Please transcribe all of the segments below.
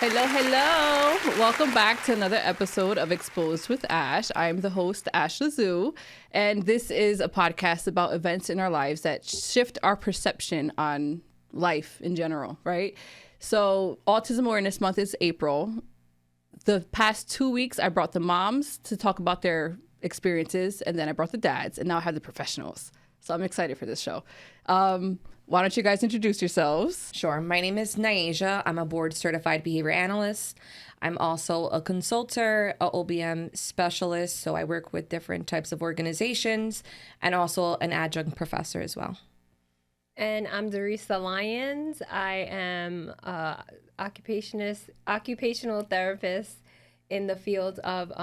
Hello, hello. Welcome back to another episode of Xposed with Ash. I'm the host, Ash Lazoo, and this is a podcast about events in our lives that shift our perception on life in general, right? So Autism Awareness Month is April. The past 2 weeks, I brought the moms to talk about their experiences, and then I brought the dads, and now I have the professionals. So I'm excited for this show. Why don't you guys introduce yourselves? Sure. My name is Naisha. I'm a board certified behavior analyst. I'm also a consultant, a OBM specialist. So I work with different types of organizations and also an adjunct professor as well. And I'm Dorisa Lyons. I am a occupational therapist in the field of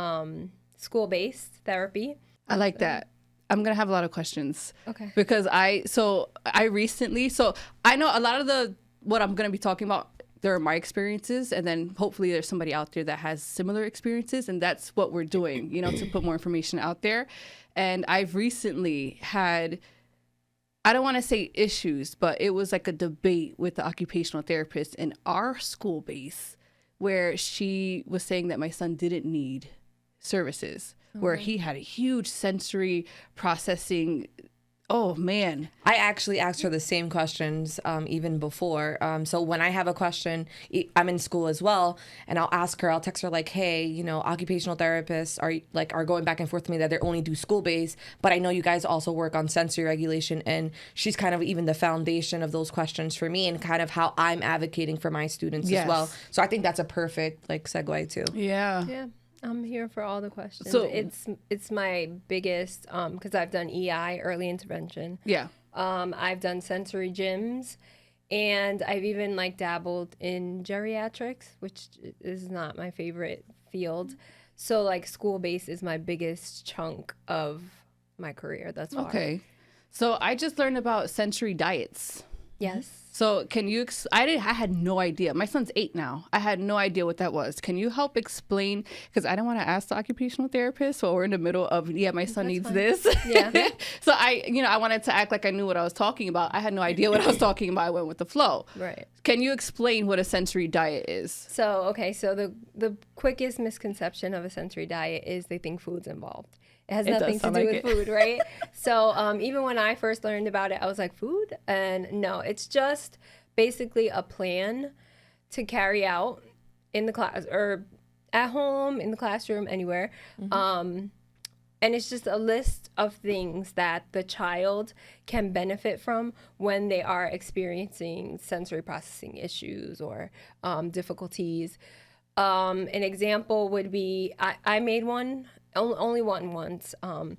school-based therapy. I like that. I'm going to have a lot of questions. Okay. Because I know a lot of what I'm going to be talking about, they're my experiences. And then hopefully there's somebody out there that has similar experiences. And that's what we're doing, to put more information out there. And I've recently had, I don't want to say issues, but it was like a debate with the occupational therapist in our school base where she was saying that my son didn't need services. Where he had a huge sensory processing. Oh, man. I actually asked her the same questions even before. So when I have a question, I'm in school as well, and I'll text her like, hey, occupational therapists are going back and forth with me that they only do school-based, but I know you guys also work on sensory regulation, and she's kind of even the foundation of those questions for me and kind of how I'm advocating for my students as well. So I think that's a perfect segue too. Yeah. I'm here for all the questions. So it's my biggest because I've done EI, early intervention. Yeah. I've done sensory gyms, and I've even dabbled in geriatrics, which is not my favorite field. So school-based is my biggest chunk of my career thus far. Okay. So I just learned about sensory diets. Yes. So can you, I had no idea. My son's 8 now. I had no idea what that was. Can you help explain? Because I don't want to ask the occupational therapist. So we're in the middle of, my son needs fine. this. Yeah. So I wanted to act like I knew what I was talking about. I had no idea what I was talking about. I went with the flow. Right. Can you explain what a sensory diet is? So the quickest misconception of a sensory diet is they think food's involved. It has nothing to do with food, right? So even when I first learned about it, I was like, food? And no, it's just basically a plan to carry out in the class or at home, in the classroom, anywhere. And it's just a list of things that the child can benefit from when they are experiencing sensory processing issues or difficulties. An example would be, I made one, only one once. And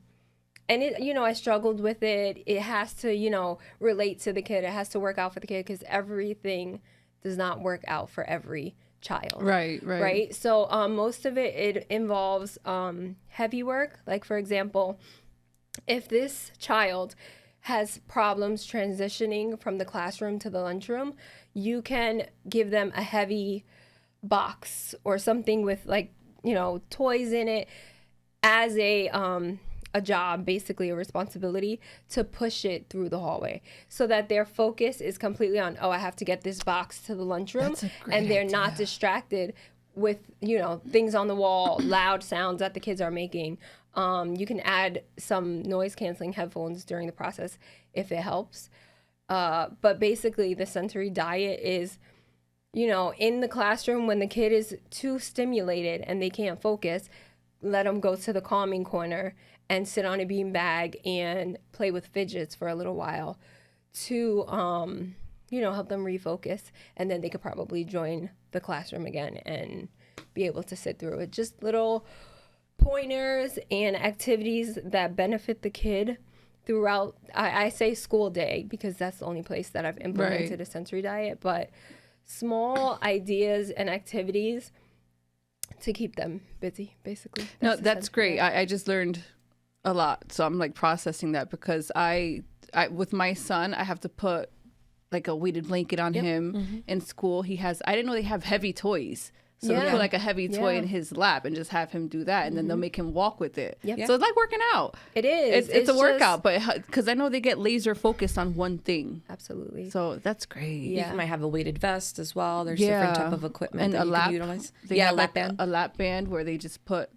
it, I struggled with it. It has to, relate to the kid. It has to work out for the kid because everything does not work out for every child. Right. So most of it involves heavy work. Like, for example, if this child has problems transitioning from the classroom to the lunchroom, you can give them a heavy box or something with toys in it as a job, basically a responsibility to push it through the hallway so that their focus is completely on, I have to get this box to the lunchroom, and they're not distracted with things on the wall, loud sounds that the kids are making. You can add some noise canceling headphones during the process if it helps, but basically the sensory diet is in the classroom when the kid is too stimulated and they can't focus, let them go to the calming corner and sit on a beanbag and play with fidgets for a little while to, help them refocus. And then they could probably join the classroom again and be able to sit through it. Just little pointers and activities that benefit the kid throughout, I say school day because that's the only place that I've implemented a sensory diet, but small ideas and activities to keep them busy, basically. That's great. I just learned a lot. So I'm processing that because I with my son, I have to put a weighted blanket on him in school. I didn't know they have heavy toys. So Yeah. they put like a heavy toy Yeah. in his lap and just have him do that, and then they'll make him walk with it. Yep. So it's like working out. It is. It's a just- workout, but because I know they get laser focused on one thing. Absolutely. So that's great. Yeah. You might have a weighted vest as well. There's different type of equipment and that a you lap. can utilize. They Yeah, have lap like band. a lap band where they just put.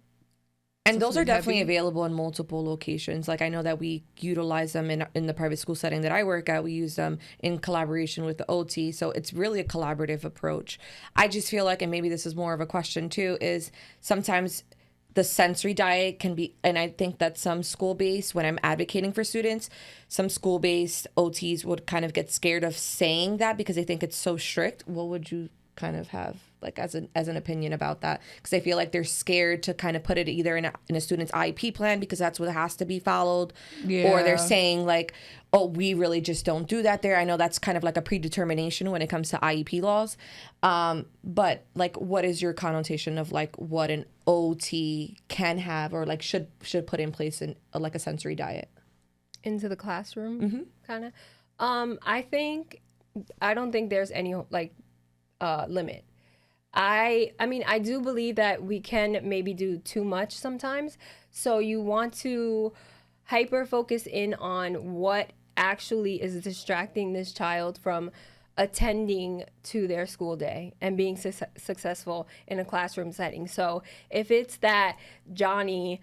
And those are something definitely heavy. available in multiple locations. Like I know that we utilize them in the private school setting that I work at. We use them in collaboration with the OT. So it's really a collaborative approach. I just feel like, and maybe this is more of a question too, is sometimes the sensory diet can be, and I think that some school-based, when I'm advocating for students, some school-based OTs would kind of get scared of saying that because they think it's so strict. What would you kind of have like as an opinion about that? Because I feel like they're scared to kind of put it either in a student's IEP plan because that's what has to be followed, or they're saying like, oh, we really just don't do that there. I know that's kind of like a predetermination when it comes to IEP laws, but like, what is your connotation of like what an OT can have or like should put in place in like a sensory diet into the classroom, kind of. I don't think there's any like limit. I mean, I do believe that we can maybe do too much sometimes. So you want to hyper focus in on what actually is distracting this child from attending to their school day and being successful in a classroom setting. So if it's that Johnny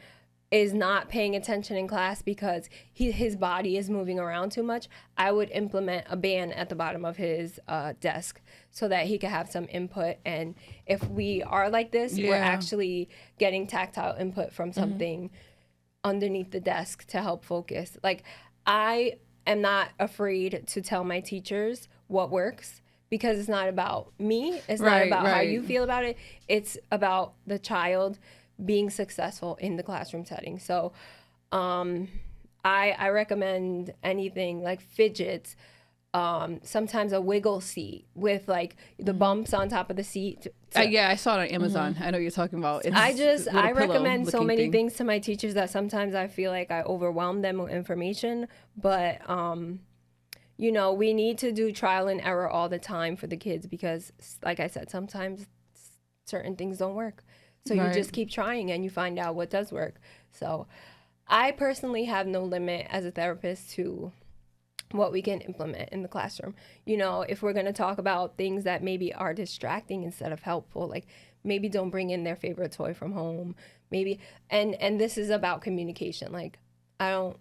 is not paying attention in class because his body is moving around too much, I would implement a band at the bottom of his desk so that he could have some input. And if we are like this, we're actually getting tactile input from something underneath the desk to help focus. Like, I am not afraid to tell my teachers what works because it's not about me. It's not about how you feel about it. It's about the child being successful in the classroom setting. So I recommend anything like fidgets, sometimes a wiggle seat with like the bumps on top of the seat. Yeah, I saw it on Amazon. I know what you're talking about. It's I recommend so many thing. things to my teachers that sometimes I feel like I overwhelm them with information, but you know, we need to do trial and error all the time for the kids because like I said, sometimes certain things don't work. So you just keep trying and you find out what does work. So I personally have no limit as a therapist to what we can implement in the classroom. You know, if we're going to talk about things that maybe are distracting instead of helpful, like maybe don't bring in their favorite toy from home, maybe. And this is about communication. Like I'm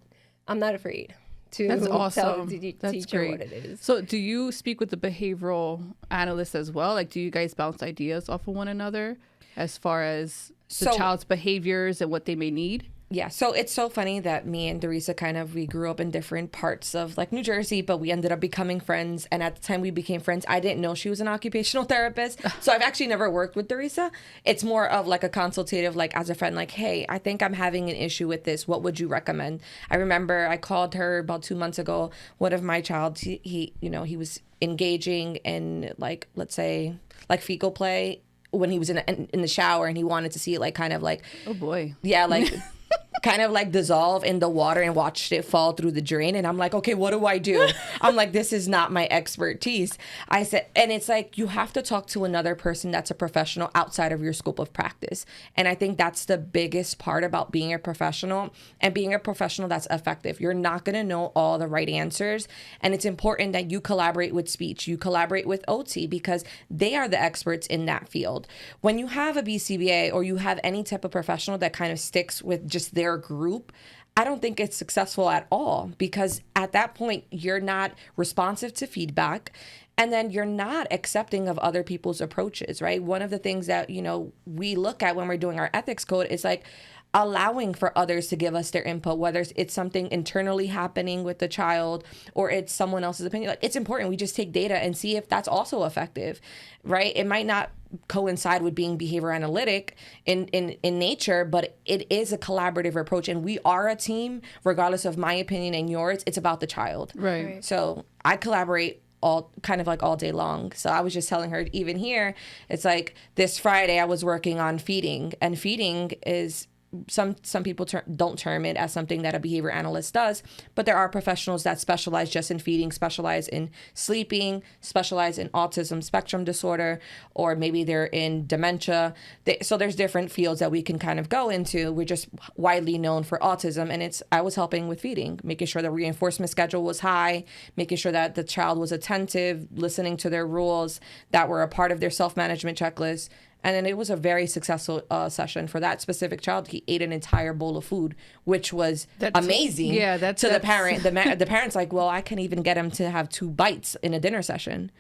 not afraid to That's awesome. tell the That's teacher great. what it is. So do you speak with the behavioral analyst as well? Like, do you guys bounce ideas off of one another as far as the child's behaviors and what they may need? Yeah, so it's so funny that me and Dorisa we grew up in different parts of like New Jersey, but we ended up becoming friends. And at the time we became friends, I didn't know she was an occupational therapist. So I've actually never worked with Dorisa. It's more of like a consultative, like as a friend, like, hey, I think I'm having an issue with this. What would you recommend? I remember I called her about 2 months ago. One of my child, he was engaging in like, let's say like fecal play when he was in the shower and he wanted to see it like kind of like, Oh boy. yeah, like kind of like dissolve in the water and watched it fall through the drain. And I'm like, okay, what do I do? I'm like, this is not my expertise. I said, and it's like, you have to talk to another person that's a professional outside of your scope of practice. And I think that's the biggest part about being a professional and being a professional that's effective. You're not going to know all the right answers. And it's important that you collaborate with speech, you collaborate with OT because they are the experts in that field. When you have a BCBA or you have any type of professional that kind of sticks with just their group, I don't think it's successful at all because at that point you're not responsive to feedback and then you're not accepting of other people's approaches, right? One of the things that, you know, we look at when we're doing our ethics code is like allowing for others to give us their input, whether it's something internally happening with the child or it's someone else's opinion. Like, it's important we just take data and see if that's also effective, right? It might not coincide with being behavior analytic in nature, but it is a collaborative approach and we are a team regardless of my opinion and yours. It's about the child. Right. So I collaborate all day long. So I was just telling her, even here, it's like this Friday I was working on feeding, and feeding is some people don't term it as something that a behavior analyst does, but there are professionals that specialize just in feeding, specialize in sleeping, specialize in autism spectrum disorder, or maybe they're in dementia. So there's different fields that we can kind of go into. We're just widely known for autism, and I was helping with feeding, making sure the reinforcement schedule was high, making sure that the child was attentive, listening to their rules that were a part of their self-management checklist. And then it was a very successful session for that specific child. He ate an entire bowl of food, which was amazing. Yeah, the parent. The parent's like, well, I can even get him to have 2 bites in a dinner session.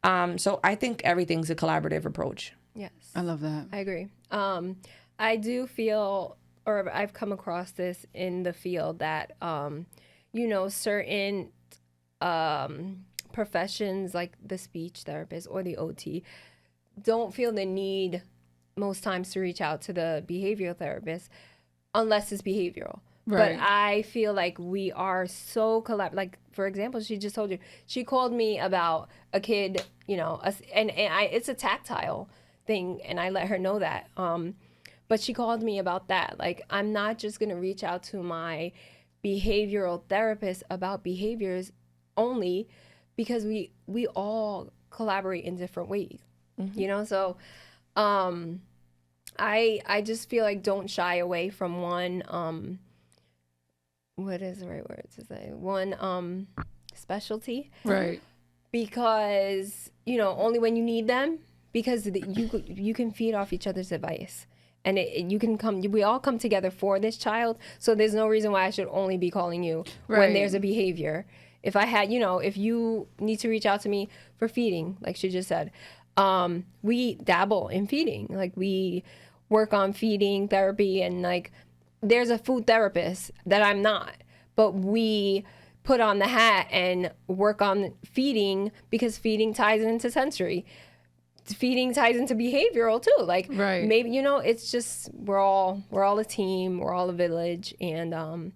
So I think everything's a collaborative approach. Yes, I love that. I agree. I do feel, or I've come across this in the field that, certain professions like the speech therapist or the OT don't feel the need most times to reach out to the behavioral therapist unless it's behavioral. Right. But I feel like we are so like, for example, she just told you, she called me about a kid, it's a tactile thing, and I let her know that. But she called me about that. Like, I'm not just going to reach out to my behavioral therapist about behaviors only, because we all collaborate in different ways. So I just feel like don't shy away from one what is the right word to say, one specialty, Right? Because only when you need them, because you can feed off each other's advice, and we all come together for this child, so there's no reason why I should only be calling you when there's a behavior. If I had, if you need to reach out to me for feeding, like she just said, we dabble in feeding. Like, we work on feeding therapy, and like, there's a food therapist that I'm not, but we put on the hat and work on feeding, because feeding ties into sensory. Feeding ties into behavioral too. Like, maybe, it's just, we're all a team, we're all a village, and,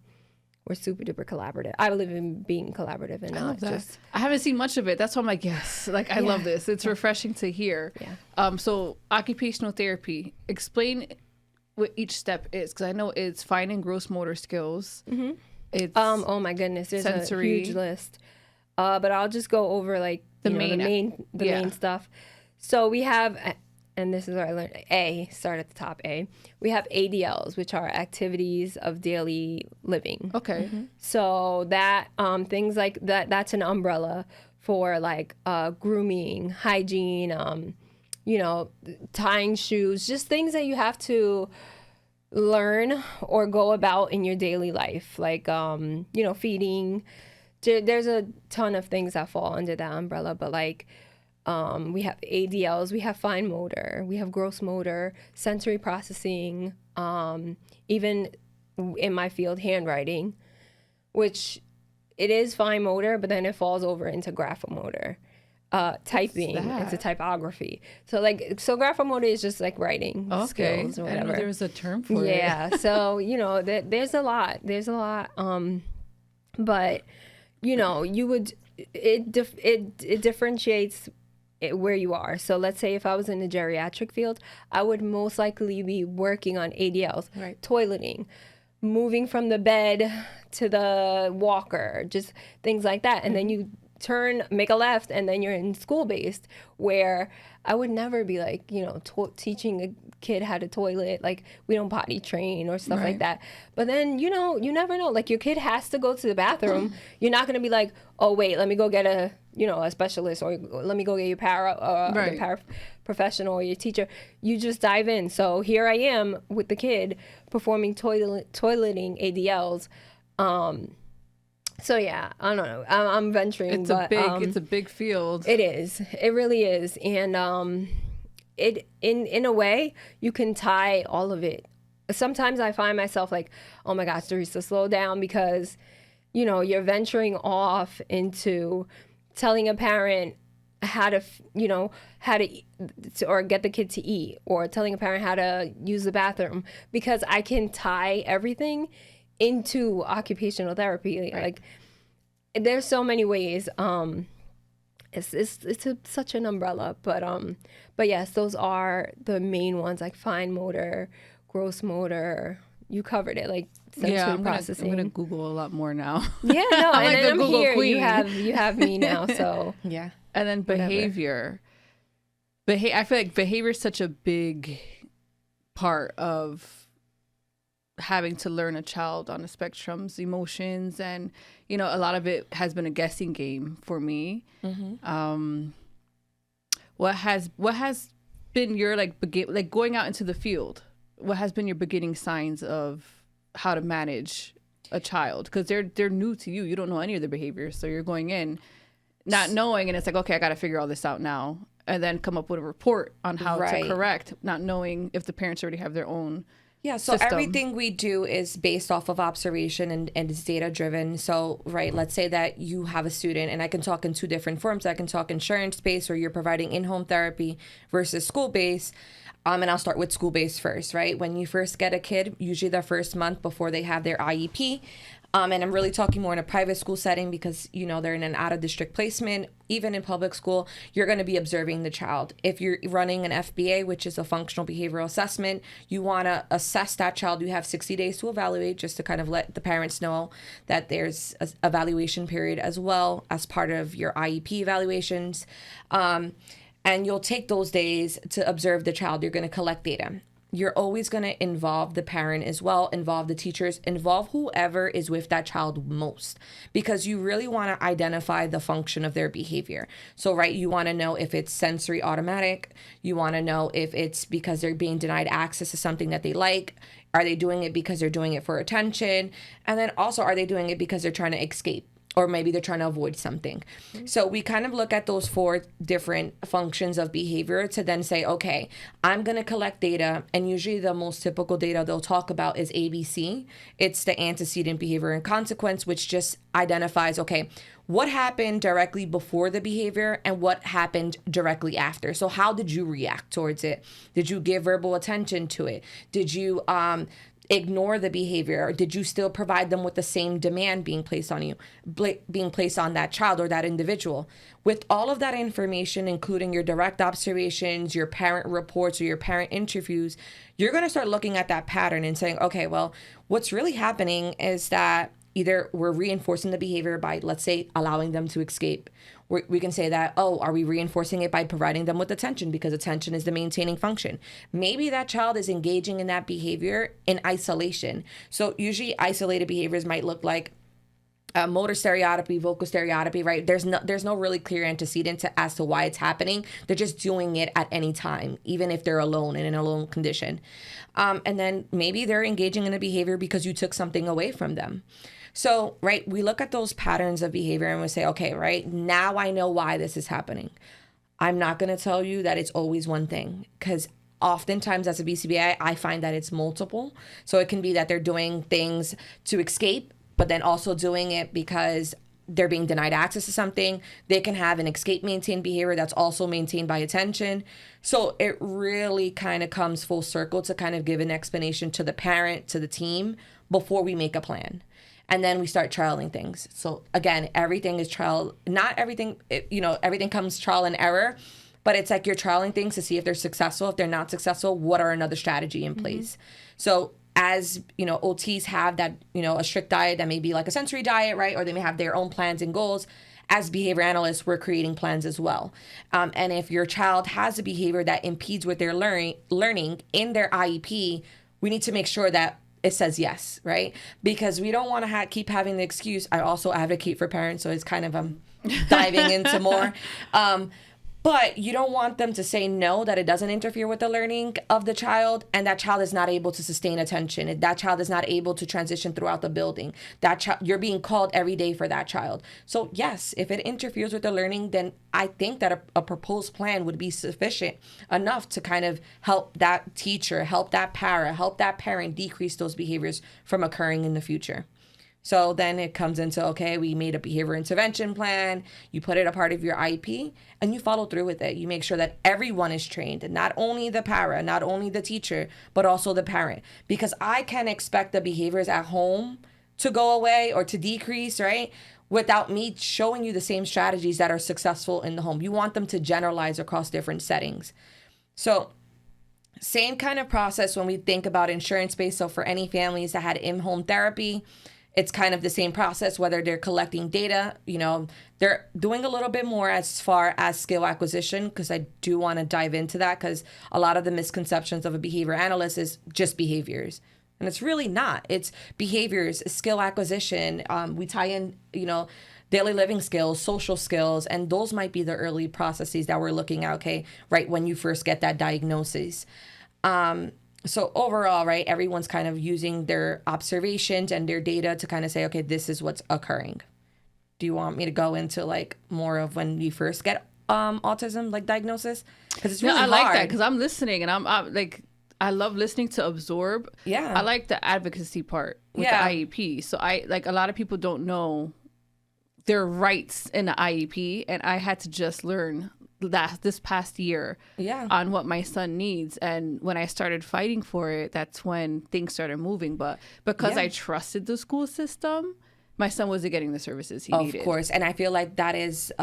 we're super duper collaborative. I believe in being collaborative and not just. I haven't seen much of it. That's why I'm like, yes, like I love this. It's refreshing to hear. Yeah. So occupational therapy. Explain what each step is, because I know it's finding gross motor skills. Mm-hmm. It's oh my goodness, there's sensory. a huge list. But I'll just go over like the main stuff. So we have, and this is where I learned, start at the top, A. We have ADLs, which are activities of daily living. Okay. Mm-hmm. So that, things like that, that's an umbrella for like grooming, hygiene, tying shoes, just things that you have to learn or go about in your daily life. Like, feeding. There's a ton of things that fall under that umbrella, but like, we have ADLs, we have fine motor, we have gross motor, sensory processing, even in my field, handwriting, which it is fine motor, but then it falls over into graphomotor. Typing, it's a typography. So graphomotor is just like writing skills or whatever. I know there was a term for it. Yeah, so, there's a lot. But, it differentiates where you are. So let's say if I was in the geriatric field, I would most likely be working on ADLs, toileting, moving from the bed to the walker, just things like that. And then you make a left, and then you're in school-based, where I would never be like, teaching a kid how to toilet. Like, we don't potty train or stuff like that. But then, you never know. Like, your kid has to go to the bathroom. You're not going to be like, oh, wait, let me go get a specialist, or let me go get your paraprofessional or your teacher. You just dive in. So here I am with the kid performing toileting ADLs. So yeah, I don't know. I'm venturing. It's a big field. It is. It really is. And it in a way you can tie all of it. Sometimes I find myself like, oh my gosh, Teresa, slow down, because you're venturing off into telling a parent how to eat, or get the kid to eat, or telling a parent how to use the bathroom, because I can tie everything into occupational therapy. Like, there's so many ways. It's such an umbrella, but yes, those are the main ones, like fine motor, gross motor, you covered it, like sensory processing. I'm gonna Google a lot more now. Yeah, no, I'm and like then the I'm Google here. queen. You have me now, so Yeah. And then behavior. I feel like behavior is such a big part of having to learn a child on the spectrum's emotions, and a lot of it has been a guessing game for me. What has been your like going out into the field? What has been your beginning signs of how to manage a child? Because they're new to you. You don't know any of their behaviors, so you're going in not knowing, and it's like, okay, I got to figure all this out now, and then come up with a report on how to correct, not knowing if the parents already have their own. Yeah, so system. everything we do is based off of observation and it's data driven. So, right, let's say that you have a student, and I can talk in two different forms. I can talk insurance-based, or you're providing in-home therapy, versus school-based. And I'll start with school-based first, right? When you first get a kid, usually the first month before they have their IEP, and I'm really talking more in a private school setting because, they're in an out-of-district placement. Even in public school, you're going to be observing the child. If you're running an FBA, which is a functional behavioral assessment, you want to assess that child. You have 60 days to evaluate, just to kind of let the parents know that there's an evaluation period as well as part of your IEP evaluations. And you'll take those days to observe the child. You're going to collect data. You're always going to involve the parent as well, involve the teachers, involve whoever is with that child most, because you really want to identify the function of their behavior. So, right, you want to know if it's sensory automatic. You want to know if it's because they're being denied access to something that they like. Are they doing it because they're doing it for attention? And then also, are they doing it because they're trying to escape? Or maybe they're trying to avoid something. So we kind of look at those 4 different functions of behavior to then say, okay, I'm going to collect data. And usually the most typical data they'll talk about is ABC. It's the antecedent behavior and consequence, which just identifies, okay, what happened directly before the behavior and what happened directly after. So how did you react towards it? Did you give verbal attention to it? Did you ignore the behavior, or did you still provide them with the same demand being placed on you, being placed on that child or that individual? With all of that information, including your direct observations, your parent reports, or your parent interviews, you're going to start looking at that pattern and saying, okay, well, what's really happening is that either we're reinforcing the behavior by, let's say, allowing them to escape. We can say that, oh, are we reinforcing it by providing them with attention, because attention is the maintaining function? Maybe that child is engaging in that behavior in isolation. So usually isolated behaviors might look like motor stereotypy, vocal stereotypy, right? There's no really clear antecedent as to why it's happening. They're just doing it at any time, even if they're alone in an alone condition. And then maybe they're engaging in a behavior because you took something away from them. So, right, we look at those patterns of behavior and we say, okay, right, now I know why this is happening. I'm not going to tell you that it's always one thing, because oftentimes as a BCBA, I find that it's multiple. So it can be that they're doing things to escape, but then also doing it because they're being denied access to something. They can have an escape maintained behavior that's also maintained by attention. So it really kind of comes full circle to kind of give an explanation to the parent, to the team, before we make a plan. And then we start trialing things. So again, everything is trial. Not everything, everything comes trial and error, but it's like you're trialing things to see if they're successful. If they're not successful, what are another strategy in place? So as, OTs have that, a strict diet that may be like a sensory diet, right? Or they may have their own plans and goals. As behavior analysts, we're creating plans as well. And if your child has a behavior that impedes with their learning in their IEP, we need to make sure that it says yes, right? Because we don't want to keep having the excuse. I also advocate for parents, so it's kind of diving into more. But you don't want them to say no, that it doesn't interfere with the learning of the child, and that child is not able to sustain attention. That child is not able to transition throughout the building. That child, you're being called every day for that child. So yes, if it interferes with the learning, then I think that a proposed plan would be sufficient enough to kind of help that teacher, help that help that parent decrease those behaviors from occurring in the future. So then it comes into, okay, we made a behavior intervention plan, you put it a part of your IEP, and you follow through with it. You make sure that everyone is trained, and not only the not only the teacher, but also the parent. Because I can expect the behaviors at home to go away or to decrease, right? Without me showing you the same strategies that are successful in the home. You want them to generalize across different settings. So Same kind of process when we think about insurance-based. So for any families that had in-home therapy, it's kind of the same process, whether they're collecting data, they're doing a little bit more as far as skill acquisition, because I do want to dive into that, because a lot of the misconceptions of a behavior analyst is just behaviors. And it's really not. It's behaviors, skill acquisition. We tie in, daily living skills, social skills, and those might be the early processes that we're looking at, okay, right when you first get that diagnosis. So overall, right, everyone's kind of using their observations and their data to kind of say, okay, this is what's occurring. Do you want me to go into like more of when you first get autism, like diagnosis? Because it's really hard. I like that because I'm listening and I'm like, I love listening to absorb. Yeah. I like the advocacy part with the IEP. So I like, a lot of people don't know their rights in the IEP, and I had to just learn that this past year on what my son needs. And when I started fighting for it, that's when things started moving. But because I trusted the school system, my son wasn't getting the services he needed. Of course. And I feel like that is,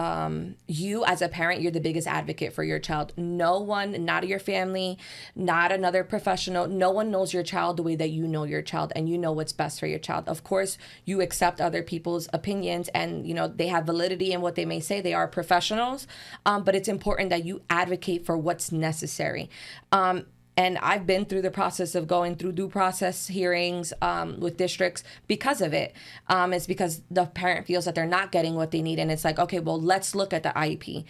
you as a parent, you're the biggest advocate for your child. No one, not your family, not another professional, no one knows your child the way that you know your child, and you know what's best for your child. Of course, you accept other people's opinions, and, they have validity in what they may say. They are professionals, but it's important that you advocate for what's necessary. And I've been through the process of going through due process hearings with districts because of it. It's because the parent feels that they're not getting what they need. And it's like, okay, well, let's look at the IEP.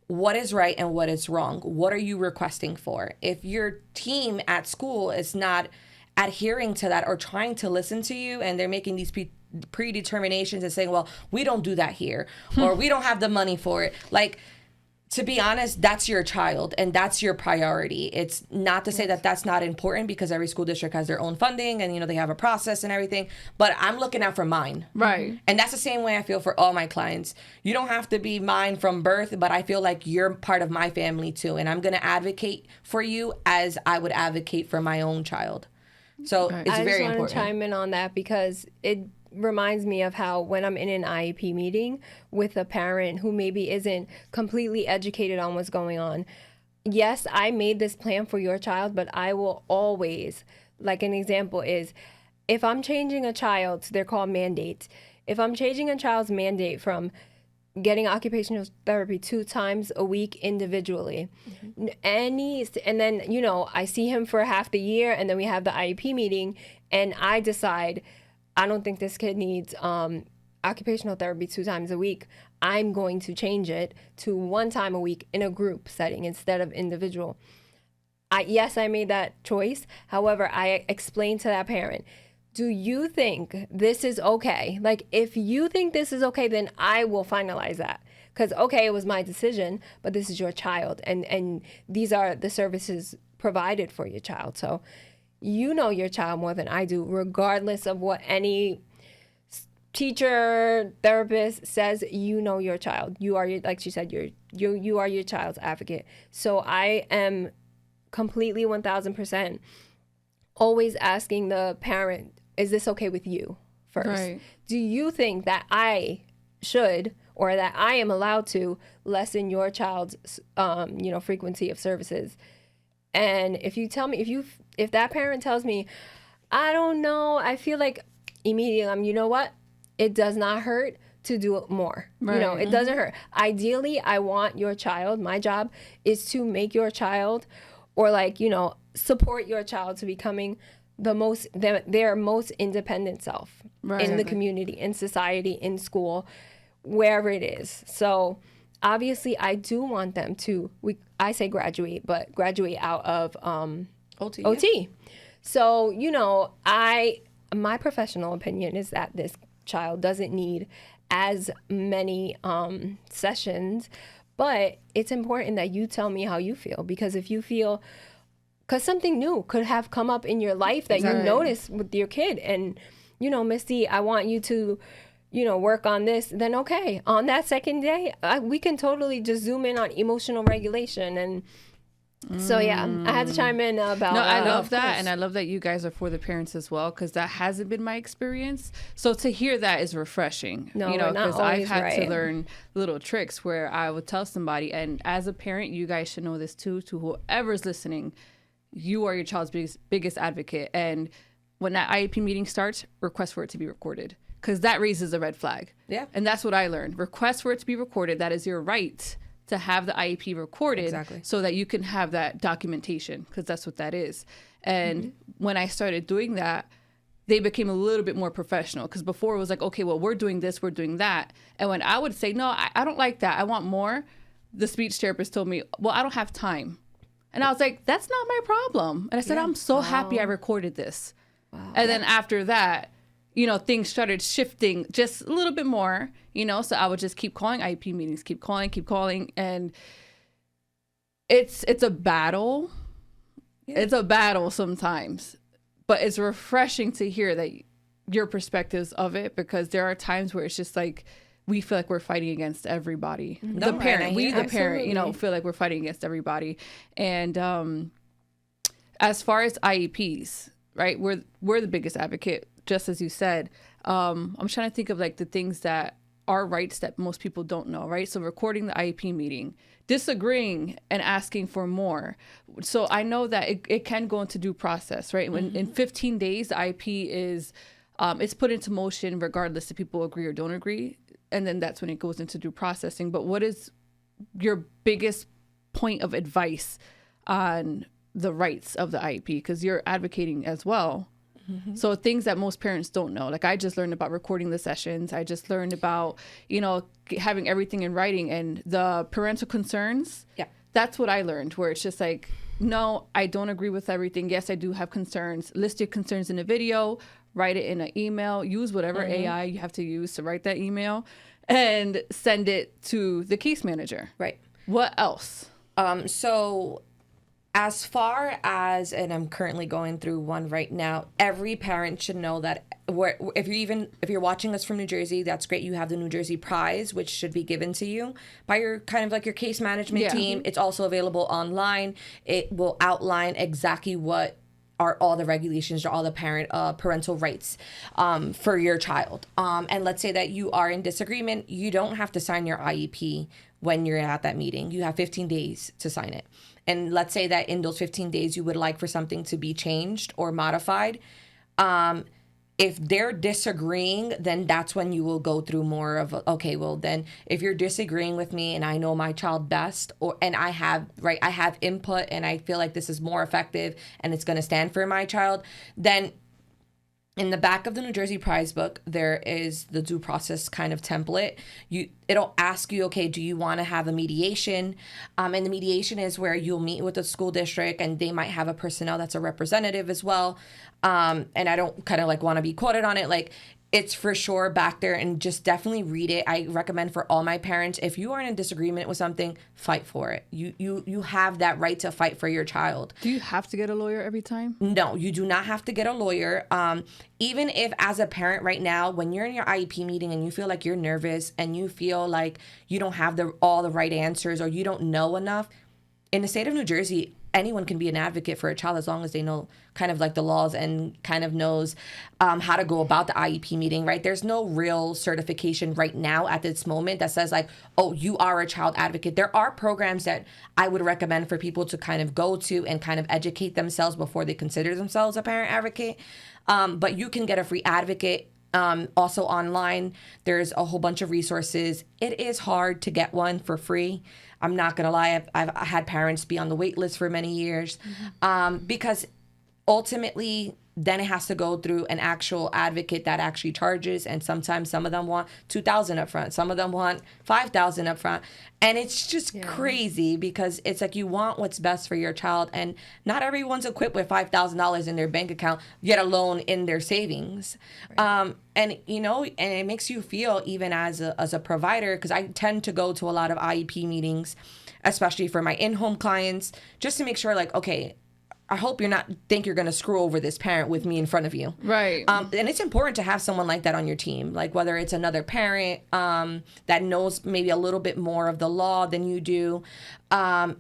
What is right and what is wrong? What are you requesting for? If your team at school is not adhering to that or trying to listen to you, and they're making these predeterminations and saying, well, we don't do that here, or we don't have the money for it. Like, to be honest, that's your child and that's your priority. It's not to say that that's not important, because every school district has their own funding and, they have a process and everything. But I'm looking out for mine. Right. And that's the same way I feel for all my clients. You don't have to be mine from birth, but I feel like you're part of my family too. And I'm going to advocate for you as I would advocate for my own child. So it's very important. I just want to chime in on that, because it reminds me of how when I'm in an IEP meeting with a parent who maybe isn't completely educated on what's going on. Yes, I made this plan for your child, but I will always, like an example is, if I'm changing a child, they're called mandates. If I'm changing a child's mandate from getting occupational therapy 2 times a week individually, and then, I see him for half the year, and then we have the IEP meeting, and I decide, I don't think this kid needs occupational therapy 2 times a week. I'm going to change it to 1 time a week in a group setting instead of individual. Yes, I made that choice. However, I explained to that parent, do you think this is okay? Like, if you think this is okay, then I will finalize that. Because, okay, it was my decision, but this is your child. And these are the services provided for your child. So you know your child more than I do, regardless of what any teacher, therapist says. You know your child. You are, like she said, you are your child's advocate. So I am completely 1,000% always asking the parent, is this okay with you first? Right. Do you think that I should, or that I am allowed to, lessen your child's frequency of services? And if you tell me, if that parent tells me, I don't know, I feel like immediately I'm, you know what? It does not hurt to do more. Right. It doesn't hurt. Ideally, I want your child, my job is to make your child, or support your child to becoming their most independent self in the community, in society, in school, wherever it is. So obviously I do want them to, I say graduate, but graduate out of OT. Yeah. So, my professional opinion is that this child doesn't need as many sessions, but it's important that you tell me how you feel, because if you feel, because something new could have come up in your life that you notice with your kid, and, Misty, I want you to, work on this, then okay, on that second day, we can totally just zoom in on emotional regulation. And so, yeah, I had to chime in about... No, I love that. And I love that you guys are for the parents as well, because that hasn't been my experience. So to hear that is refreshing, no, because I've had to learn little tricks where I would tell somebody, and as a parent, you guys should know this too, to whoever's listening, you are your child's biggest advocate. And when that IEP meeting starts, request for it to be recorded, because that raises a red flag. Yeah. And that's what I learned. Request for it to be recorded. That is your right to have the IEP recorded. Exactly. So that you can have that documentation, because that's what that is. And when I started doing that, they became a little bit more professional, because before it was like, okay, well, we're doing this, we're doing that. And when I would say, no, I don't like that, I want more, the speech therapist told me, well, I don't have time. And I was like, that's not my problem. And I said, I'm so happy I recorded this. Wow. And then after that, you know, things started shifting just a little bit more, you know, so I would just keep calling IEP meetings, keep calling. And it's a battle. Yeah. It's a battle sometimes, but it's refreshing to hear that your perspectives of it, because there are times where it's just like, we feel like we're fighting against everybody. No, the parent, parent, you know, Absolutely. feel like we're fighting against everybody. And as far as IEPs, right, we're the biggest advocate, just as you said. I'm trying to think of like the things that are rights that most people don't know, right? So recording the IEP meeting, disagreeing and asking for more. So I know that it can go into due process, right? When in 15 days, the IEP is, it's put into motion regardless if people agree or don't agree. And then that's when it goes into due processing. But what is your biggest point of advice on the rights of the IEP? Because you're advocating as well. So things that most parents don't know. Like I just learned about recording the sessions. I just learned about, you know, having everything in writing and the parental concerns. Yeah. That's what I learned, where it's just like, no, I don't agree with everything. Yes, I do have concerns. List your concerns in a video, write it in an email, use whatever AI you have to use to write that email, and send it to the case manager. Right. What else? So as far as, and I'm currently going through one right now, every parent should know that if you're watching us from New Jersey, that's great. You have the New Jersey Prize, which should be given to you by your kind of like your case management team. It's also available online. It will outline exactly what are all the regulations or all the parental rights for your child. And let's say that you are in disagreement. You don't have to sign your IEP when you're at that meeting. You have 15 days to sign it. And let's say that in those 15 days, you would like for something to be changed or modified. If they're disagreeing, then that's when you will go through more of, okay, well, then if you're disagreeing with me and I know my child best, and I have input and I feel like this is more effective and it's going to stand for my child, then in the back of the New Jersey Prize book, there is the due process kind of template. It'll ask you, okay, do you want to have a mediation? And the mediation is where you'll meet with the school district and they might have a personnel that's a representative as well. And I don't kind of like want to be quoted on it. Like, it's for sure back there, and just definitely read it. I recommend for all my parents, if you are in a disagreement with something, fight for it. You have that right to fight for your child. Do you have to get a lawyer every time? No, you do not have to get a lawyer. Even if as a parent right now, when you're in your IEP meeting and you feel like you're nervous and you feel like you don't have all the right answers or you don't know enough, in the state of New Jersey, anyone can be an advocate for a child as long as they know kind of like the laws and kind of knows how to go about the IEP meeting, right? There's no real certification right now at this moment that says like, oh, you are a child advocate. There are programs that I would recommend for people to kind of go to and kind of educate themselves before they consider themselves a parent advocate. But you can get a free advocate. Also online, there's a whole bunch of resources. It is hard to get one for free. I'm not going to lie. I've had parents be on the wait list for many years because ultimately then it has to go through an actual advocate that actually charges. And sometimes some of them want $2,000 up front. Some of them want $5,000 up front. And it's just crazy because it's like you want what's best for your child. And not everyone's equipped with $5,000 in their bank account, yet alone in their savings. Right. And it makes you feel, even as a provider, because I tend to go to a lot of IEP meetings, especially for my in-home clients, just to make sure like, okay, I hope you're going to screw over this parent with me in front of you. Right. And it's important to have someone like that on your team, like whether it's another parent that knows maybe a little bit more of the law than you do.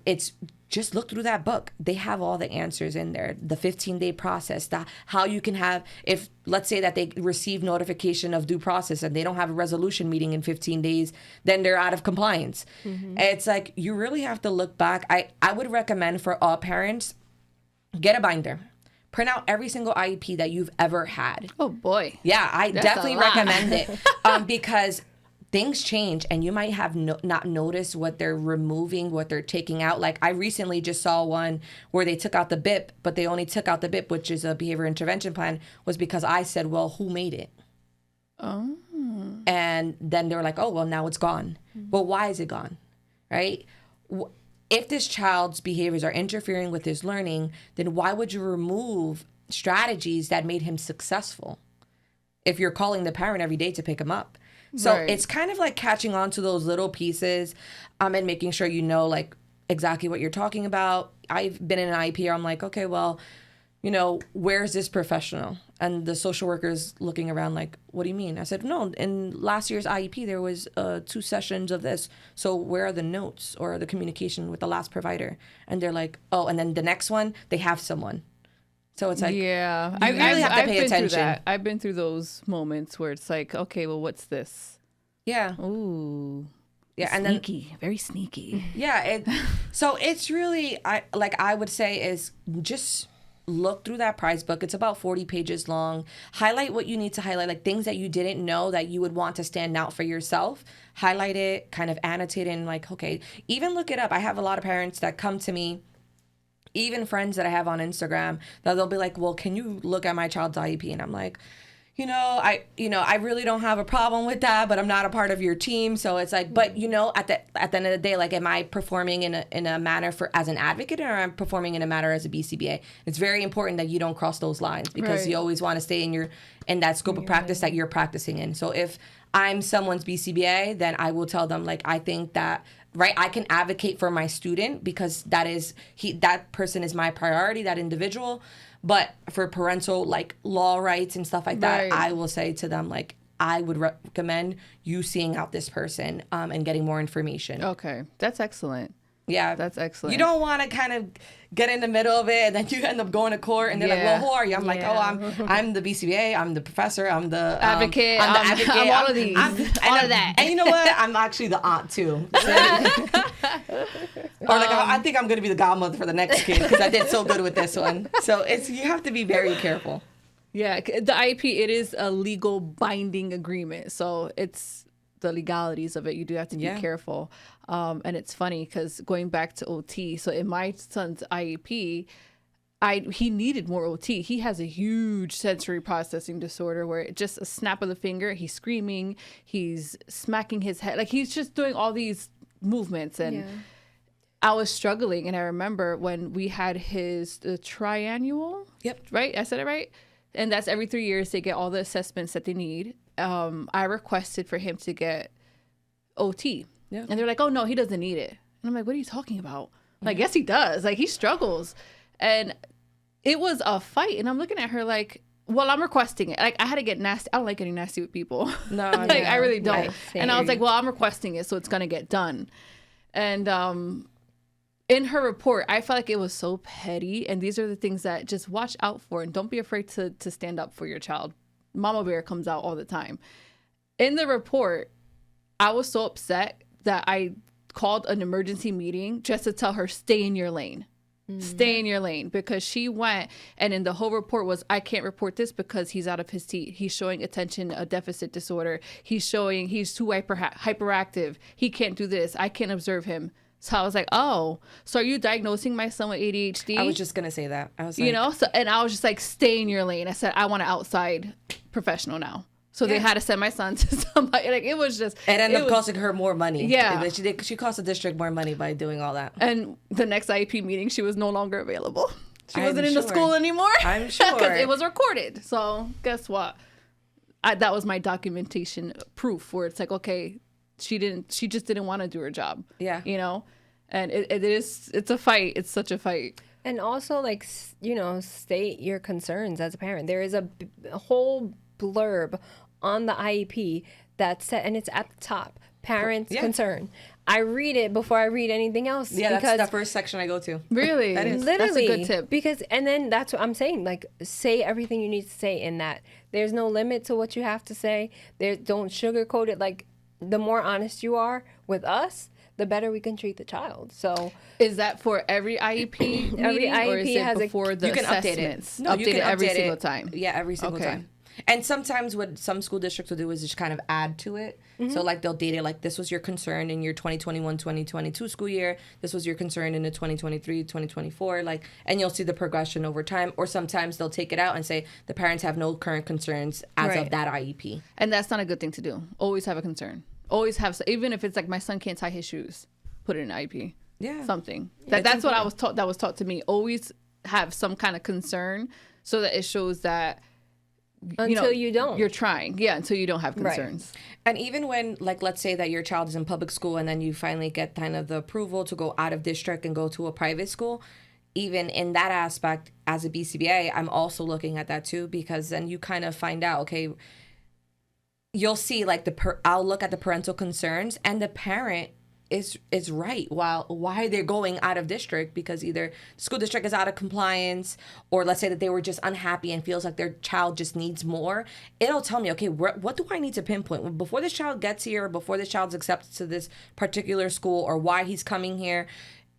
It's just look through that book. They have all the answers in there. The 15-day process, how you can have, if let's say that they receive notification of due process and they don't have a resolution meeting in 15 days, then they're out of compliance. Mm-hmm. It's like you really have to look back. I would recommend for all parents, get a binder. Print out every single IEP that you've ever had. Oh boy. Yeah, I That's definitely a lot. recommend it because things change and you might have not noticed what they're removing, what they're taking out. Like I recently just saw one where they took out the BIP, but they only took out the BIP, which is a behavior intervention plan, was because I said, well, who made it? Oh. And then they were like, oh, well, now it's gone. Well, why is it gone? Right? If this child's behaviors are interfering with his learning, then why would you remove strategies that made him successful if you're calling the parent every day to pick him up? So Right. it's kind of like catching on to those little pieces and making sure you know like exactly what you're talking about. I've been in an IEP where I'm like, okay, well, you know, where's this professional? And the social worker's looking around like, what do you mean? I said, no, in last year's IEP, there was 2 sessions of this. So where are the notes or the communication with the last provider? And they're like, oh, and then the next one, they have someone. So it's like, yeah, you really have to pay been through attention. that. I've been through those moments where it's like, okay, well, what's this? yeah. Ooh. Yeah, and then Sneaky, very sneaky. yeah, so it's really I would say is just look through that prize book. It's about 40 pages long. Highlight what you need to highlight, like things that you didn't know that you would want to stand out for yourself. Highlight it, kind of annotate it, and like, okay, even look it up. I have a lot of parents that come to me, even friends that I have on Instagram, that they'll be like, well, can you look at my child's IEP? And I'm like, I really don't have a problem with that, but I'm not a part of your team. So it's like, but at the end of the day, like, am I performing in a manner as an advocate, or am I performing in a manner as a BCBA? It's very important that you don't cross those lines, because Right. you always want to stay in that scope of practice that you're practicing in. So if I'm someone's BCBA, then I will tell them, like, I think that, right, I can advocate for my student because that person is my priority, that individual. But for parental, like, law rights and stuff like that, Right. I will say to them, like, I would recommend you seeing out this person and getting more information. Okay, that's excellent. Yeah. That's excellent. You don't want to kind of get in the middle of it and then you end up going to court and they're like, Yeah. well, who are you? I'm like, oh, I'm the BCBA, I'm the professor, I'm the Advocate, I'm the I'm advocate. all of these. All of that. And you know what? I'm actually the aunt too. Or like, I think I'm going to be the godmother for the next kid because I did so good with this one. So you have to be very careful. Yeah, the IEP, it is a legal binding agreement. So it's the legalities of it. You do have to be careful. And it's funny because going back to OT, so in my son's IEP, he needed more OT. He has a huge sensory processing disorder where just a snap of the finger, he's screaming, he's smacking his head. Like, he's just doing all these movements. And I was struggling. And I remember when we had the triannual. Yep. Right? I said it right? And that's every 3 years they get all the assessments that they need. I requested for him to get OT. Yeah. And they're like, oh, no, he doesn't need it. And I'm like, what are you talking about? Like, yes, he does. Like, he struggles. And it was a fight. And I'm looking at her like, well, I'm requesting it. Like, I had to get nasty. I don't like getting nasty with people. No, like, I really don't. Yeah, and I was same. like, well, I'm requesting it, so it's going to get done. And in her report, I felt like it was so petty. And these are the things that just watch out for. And don't be afraid to stand up for your child. Mama Bear comes out all the time. In the report, I was so upset that I called an emergency meeting just to tell her, stay in your lane. Stay in your lane, because she went, and in the whole report was, I can't report this because he's out of his seat. He's showing attention deficit disorder. He's too hyperactive. He can't do this. I can't observe him. So I was like, oh, so are you diagnosing my son with ADHD? I was just going to say that. I was like, And I was just like, stay in your lane. I said, I want an outside professional now. So they had to send my son to somebody. Like, it was just. It ended up costing her more money. Yeah. She cost the district more money by doing all that. And the next IEP meeting, she was no longer available. She wasn't in the sure. school anymore. I'm sure. Because it was recorded. So guess what? That was my documentation proof where it's like, okay, she just didn't want to do her job. Yeah. And it's a fight. It's such a fight. And also, like, state your concerns as a parent. There is a whole blurb on the IEP that's set, and it's at the top. Parents' concern. I read it before I read anything else. Yeah, because that's the first section I go to. Really? That is. literally, That's a good tip. Because, and then that's what I'm saying. Like, say everything you need to say in that. There's no limit to what you have to say. Don't sugarcoat it. Like, the more honest you are with us, the better we can treat the child. So is that for every IEP meeting, Every or is IEP it has a- before the You can update assessments? it. No, you can every update single it. time. Yeah, every single Okay. time. And sometimes what some school districts will do is just kind of add to it. So like they'll date it like this was your concern in your 2021-2022 school year. This was your concern in the 2023-2024. Like, and you'll see the progression over time. Or sometimes they'll take it out and say the parents have no current concerns as of Right. that IEP. And that's not a good thing to do. Always have a concern. Always have, even if it's like my son can't tie his shoes, put it in IEP. Yeah. Something. It's That's what I important. was taught. That was taught to me. Always have some kind of concern, so that it shows that until you don't. you're trying. Yeah, until you don't have Right. concerns. And even when, like, let's say that your child is in public school and then you finally get kind of the approval to go out of district and go to a private school, even in that aspect, as a BCBA, I'm also looking at that too, because then you kind of find out, okay, you'll see like I'll look at the parental concerns, and the parent is right why they're going out of district, because either the school district is out of compliance, or let's say that they were just unhappy and feels like their child just needs more. It'll tell me, okay, what do I need to pinpoint before this child gets here, before this child's accepted to this particular school, or why he's coming here.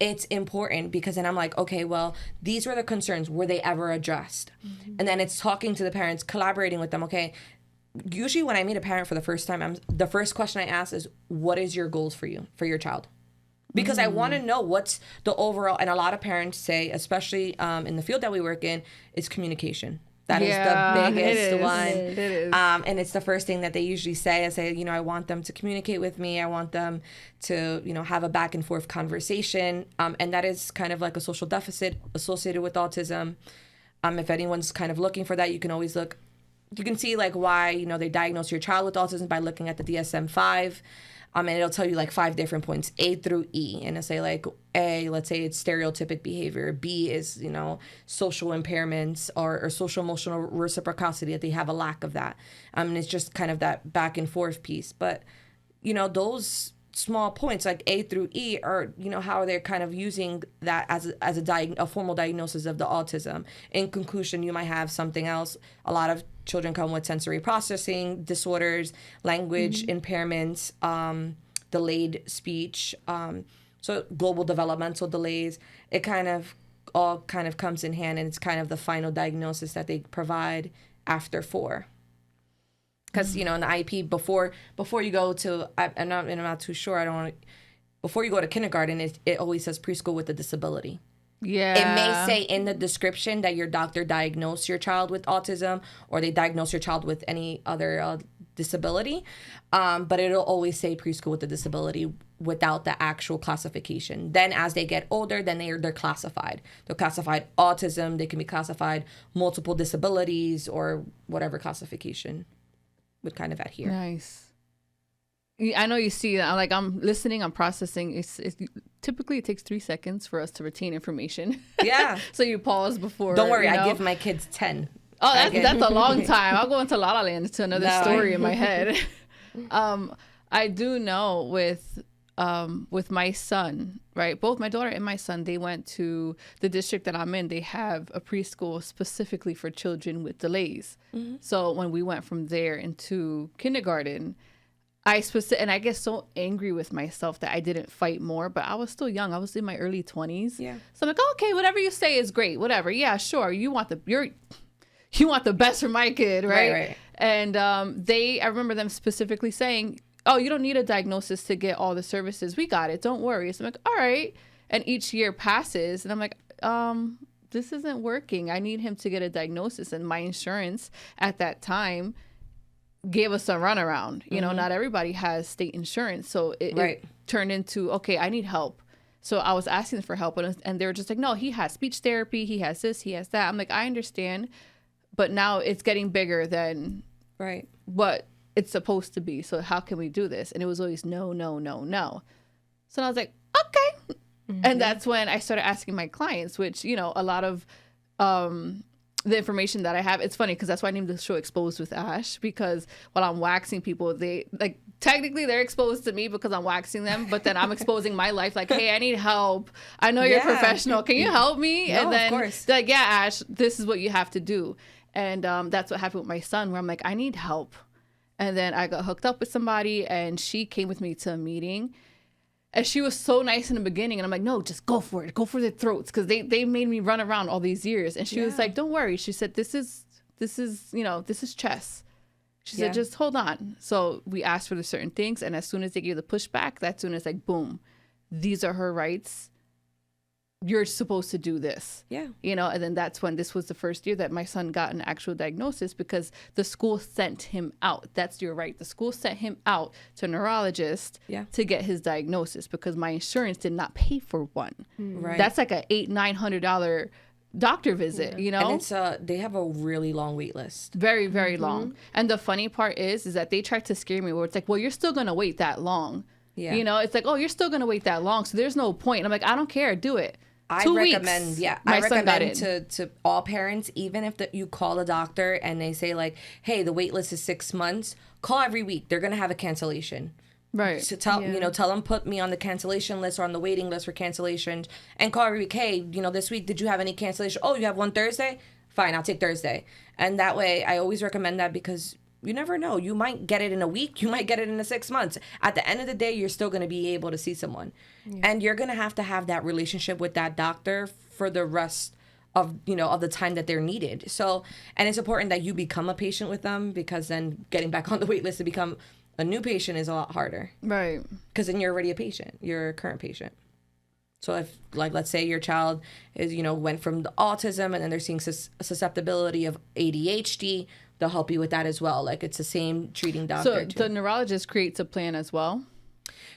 It's important, because then I'm like, okay, well, these were the concerns. Were they ever addressed? And then it's talking to the parents, collaborating with them. Okay, usually when I meet a parent for the first time, the first question I ask is, what is your goals for your child? Because I want to know what's the overall, and a lot of parents say, especially in the field that we work in, is communication. That is the biggest one. It is. And it's the first thing that they usually say. I say, I want them to communicate with me. I want them to, have a back and forth conversation. And that is kind of like a social deficit associated with autism. If anyone's kind of looking for that, you can always look. You can see like why, they diagnose your child with autism by looking at the DSM-5. And it'll tell you like 5 different points, A through E. And it'll say like A, let's say it's stereotypic behavior. B is, social impairments or social emotional reciprocity, that they have a lack of that. And it's just kind of that back and forth piece. But, those small points like A through E are, how they're kind of using that as a formal diagnosis of the autism. In conclusion, you might have something else. A lot of children come with sensory processing disorders, language impairments, delayed speech, so global developmental delays. It all comes in hand, and it's kind of the final diagnosis that they provide after 4. Because, in the IEP, before you go to, I'm not too sure, before you go to kindergarten, it always says preschool with a disability. Yeah. It may say in the description that your doctor diagnosed your child with autism, or they diagnose your child with any other disability, but it'll always say preschool with a disability without the actual classification. Then as they get older, then they're classified. They're classified autism, they can be classified multiple disabilities, or whatever classification would kind of adhere. Nice. I know you see that. Like, I'm listening, I'm processing. It's typically it takes 3 seconds for us to retain information. Yeah. So you pause before. Don't worry, I give my kids 10. Oh, that's a long time. I'll go into La La Land to another story in my head. I do know with my son, right? Both my daughter and my son, they went to the district that I'm in. They have a preschool specifically for children with delays. Mm-hmm. So when we went from there into kindergarten, and I get so angry with myself that I didn't fight more, but I was still young. I was in my early 20s. Yeah. So I'm like, okay, whatever you say is great. Whatever. Yeah, sure. You want the best for my kid, right? Right. And I remember them specifically saying, oh, you don't need a diagnosis to get all the services. We got it. Don't worry. So I'm like, all right. And each year passes, and I'm like, this isn't working. I need him to get a diagnosis. And my insurance at that time gave us a runaround. Not everybody has state insurance. So it turned into, okay, I need help. So I was asking for help, and they were just like, no, he has speech therapy. He has this, he has that. I'm like, I understand. But now it's getting bigger than what it's supposed to be. So how can we do this? And it was always no, no, no, no. So I was like, okay. Mm-hmm. And that's when I started asking my clients, which, a lot of the information that I have, it's funny because that's why I named the show Xposed with Ash, because while I'm waxing people, they technically they're exposed to me because I'm waxing them, but then I'm exposing my life like, hey, I need help. I know you're a professional. Can you help me? No, and then of course. they're like, yeah, Ash, this is what you have to do. And that's what happened with my son, where I'm like, I need help. And then I got hooked up with somebody, and she came with me to a meeting. And she was so nice in the beginning. And I'm like, no, just go for it. Go for their throats. Because they made me run around all these years. And she was like, don't worry. She said, this is chess. She said, just hold on. So we asked for the certain things. And as soon as they gave the pushback, that's when it's like, boom, these are her rights. You're supposed to do this. Yeah. And then that's when this was the first year that my son got an actual diagnosis because the school sent him out. That's your right. The school sent him out to a neurologist to get his diagnosis because my insurance did not pay for one. Right. That's like a $800-900 doctor visit, And it's they have a really long wait list. Very, very long. And the funny part is that they tried to scare me where it's like, well, you're still going to wait that long. Yeah. It's like, oh, you're still going to wait that long. So there's no point. And I'm like, I don't care. Do it. I 2 recommend, weeks. Yeah, My I son got recommend to all parents, even if you call a doctor and they say like, hey, the wait list is 6 months, call every week. They're going to have a cancellation. Right. So tell them, put me on the cancellation list or on the waiting list for cancellations and call every week. Hey, this week, did you have any cancellation? Oh, you have one Thursday? Fine, I'll take Thursday. And that way, I always recommend that because you never know. You might get it in a week. You might get it in 6 months. At the end of the day, you're still going to be able to see someone. Yeah. And you're going to have that relationship with that doctor for the rest of, of the time that they're needed. So, and it's important that you become a patient with them because then getting back on the wait list to become a new patient is a lot harder. Right. Because then you're already a patient. You're a current patient. So if, like, let's say your child is, went from the autism and then they're seeing susceptibility of ADHD, they'll help you with that as well. Like, it's the same treating doctor. So the neurologist creates a plan as well?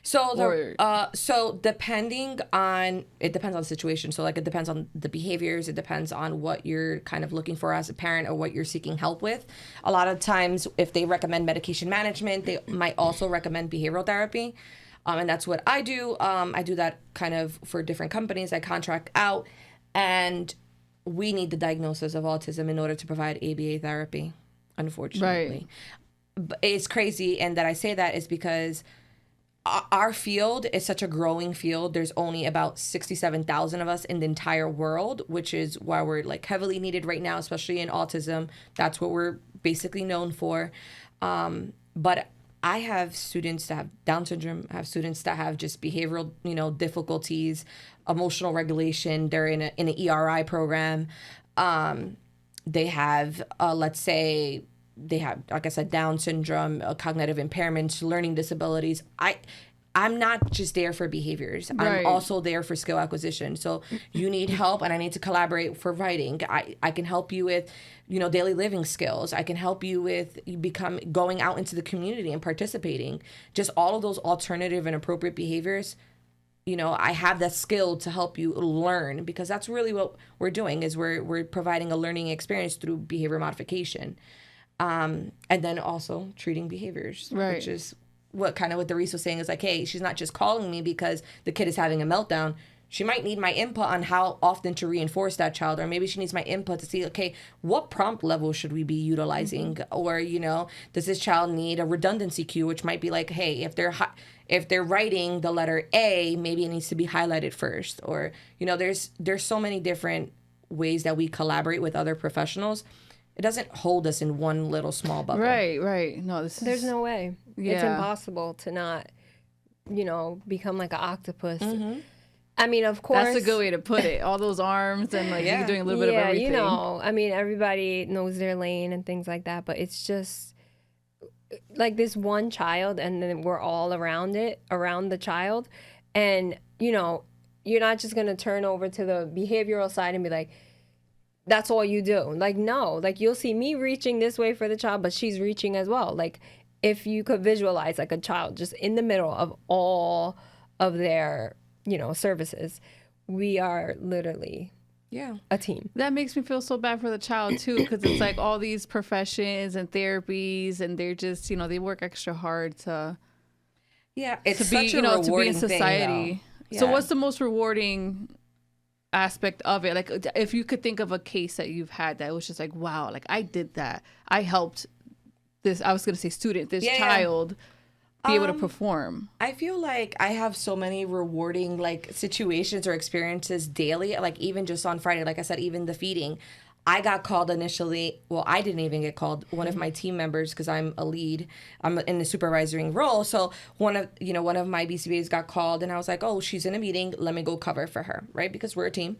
So depending on, it depends on the situation. So like it depends on the behaviors. It depends on what you're kind of looking for as a parent or what you're seeking help with. A lot of times if they recommend medication management, they might also recommend behavioral therapy. And that's what I do. I do that kind of for different companies. I contract out and we need the diagnosis of autism in order to provide ABA therapy, unfortunately. Right. But it's crazy. And that I say that is because our field is such a growing field. There's only about 67,000 of us in the entire world, which is why we're like heavily needed right now, especially in autism. That's what we're basically known for. But I have students that have Down syndrome. I have students that have just behavioral, difficulties, emotional regulation. They're in an ERI program. They have, let's say, they have, like I said, Down syndrome, cognitive impairments, learning disabilities. I'm not just there for behaviors. Right. I'm also there for skill acquisition. So you need help and I need to collaborate for writing. I can help you with, daily living skills. I can help you with going out into the community and participating. Just all of those alternative and appropriate behaviors. I have that skill to help you learn because that's really what we're doing is we're providing a learning experience through behavior modification. And then also treating behaviors, right. Which is what the Reese was saying is like, hey, she's not just calling me because the kid is having a meltdown. She might need my input on how often to reinforce that child, or maybe she needs my input to see, okay, what prompt level should we be utilizing? Mm-hmm. Or, does this child need a redundancy cue, which might be like, hey, if they're writing the letter A, maybe it needs to be highlighted first. Or, there's so many different ways that we collaborate with other professionals. It doesn't hold us in one little small bubble. Right. No, there's no way. Yeah. It's impossible to not, become like an octopus. Mm-hmm. I mean, of course. That's a good way to put it. All those arms and you're doing a little bit of everything. I mean, everybody knows their lane and things like that, but it's just like this one child and then we're all around the child. And, you're not just going to turn over to the behavioral side and be like, that's all you do. Like, no, like you'll see me reaching this way for the child, but she's reaching as well. Like if you could visualize like a child just in the middle of all of their, services, we are literally a team. That makes me feel so bad for the child too, because it's like all these professions and therapies and they're just, they work extra hard to it's to be, such a rewarding to be in society. Thing, yeah. So what's the most rewarding aspect of it? Like if you could think of a case that you've had that was just like, wow, like I did that. I helped this, I was going to say student, this child be able to perform. I feel like I have so many rewarding like situations or experiences daily. Like even just on Friday, like I said, even the feeding, I got called initially. Well, I didn't even get called. One of my team members, because I'm a lead, I'm in the supervisory role. So one of my BCBAs got called, and I was like, oh, she's in a meeting. Let me go cover for her, right? Because we're a team.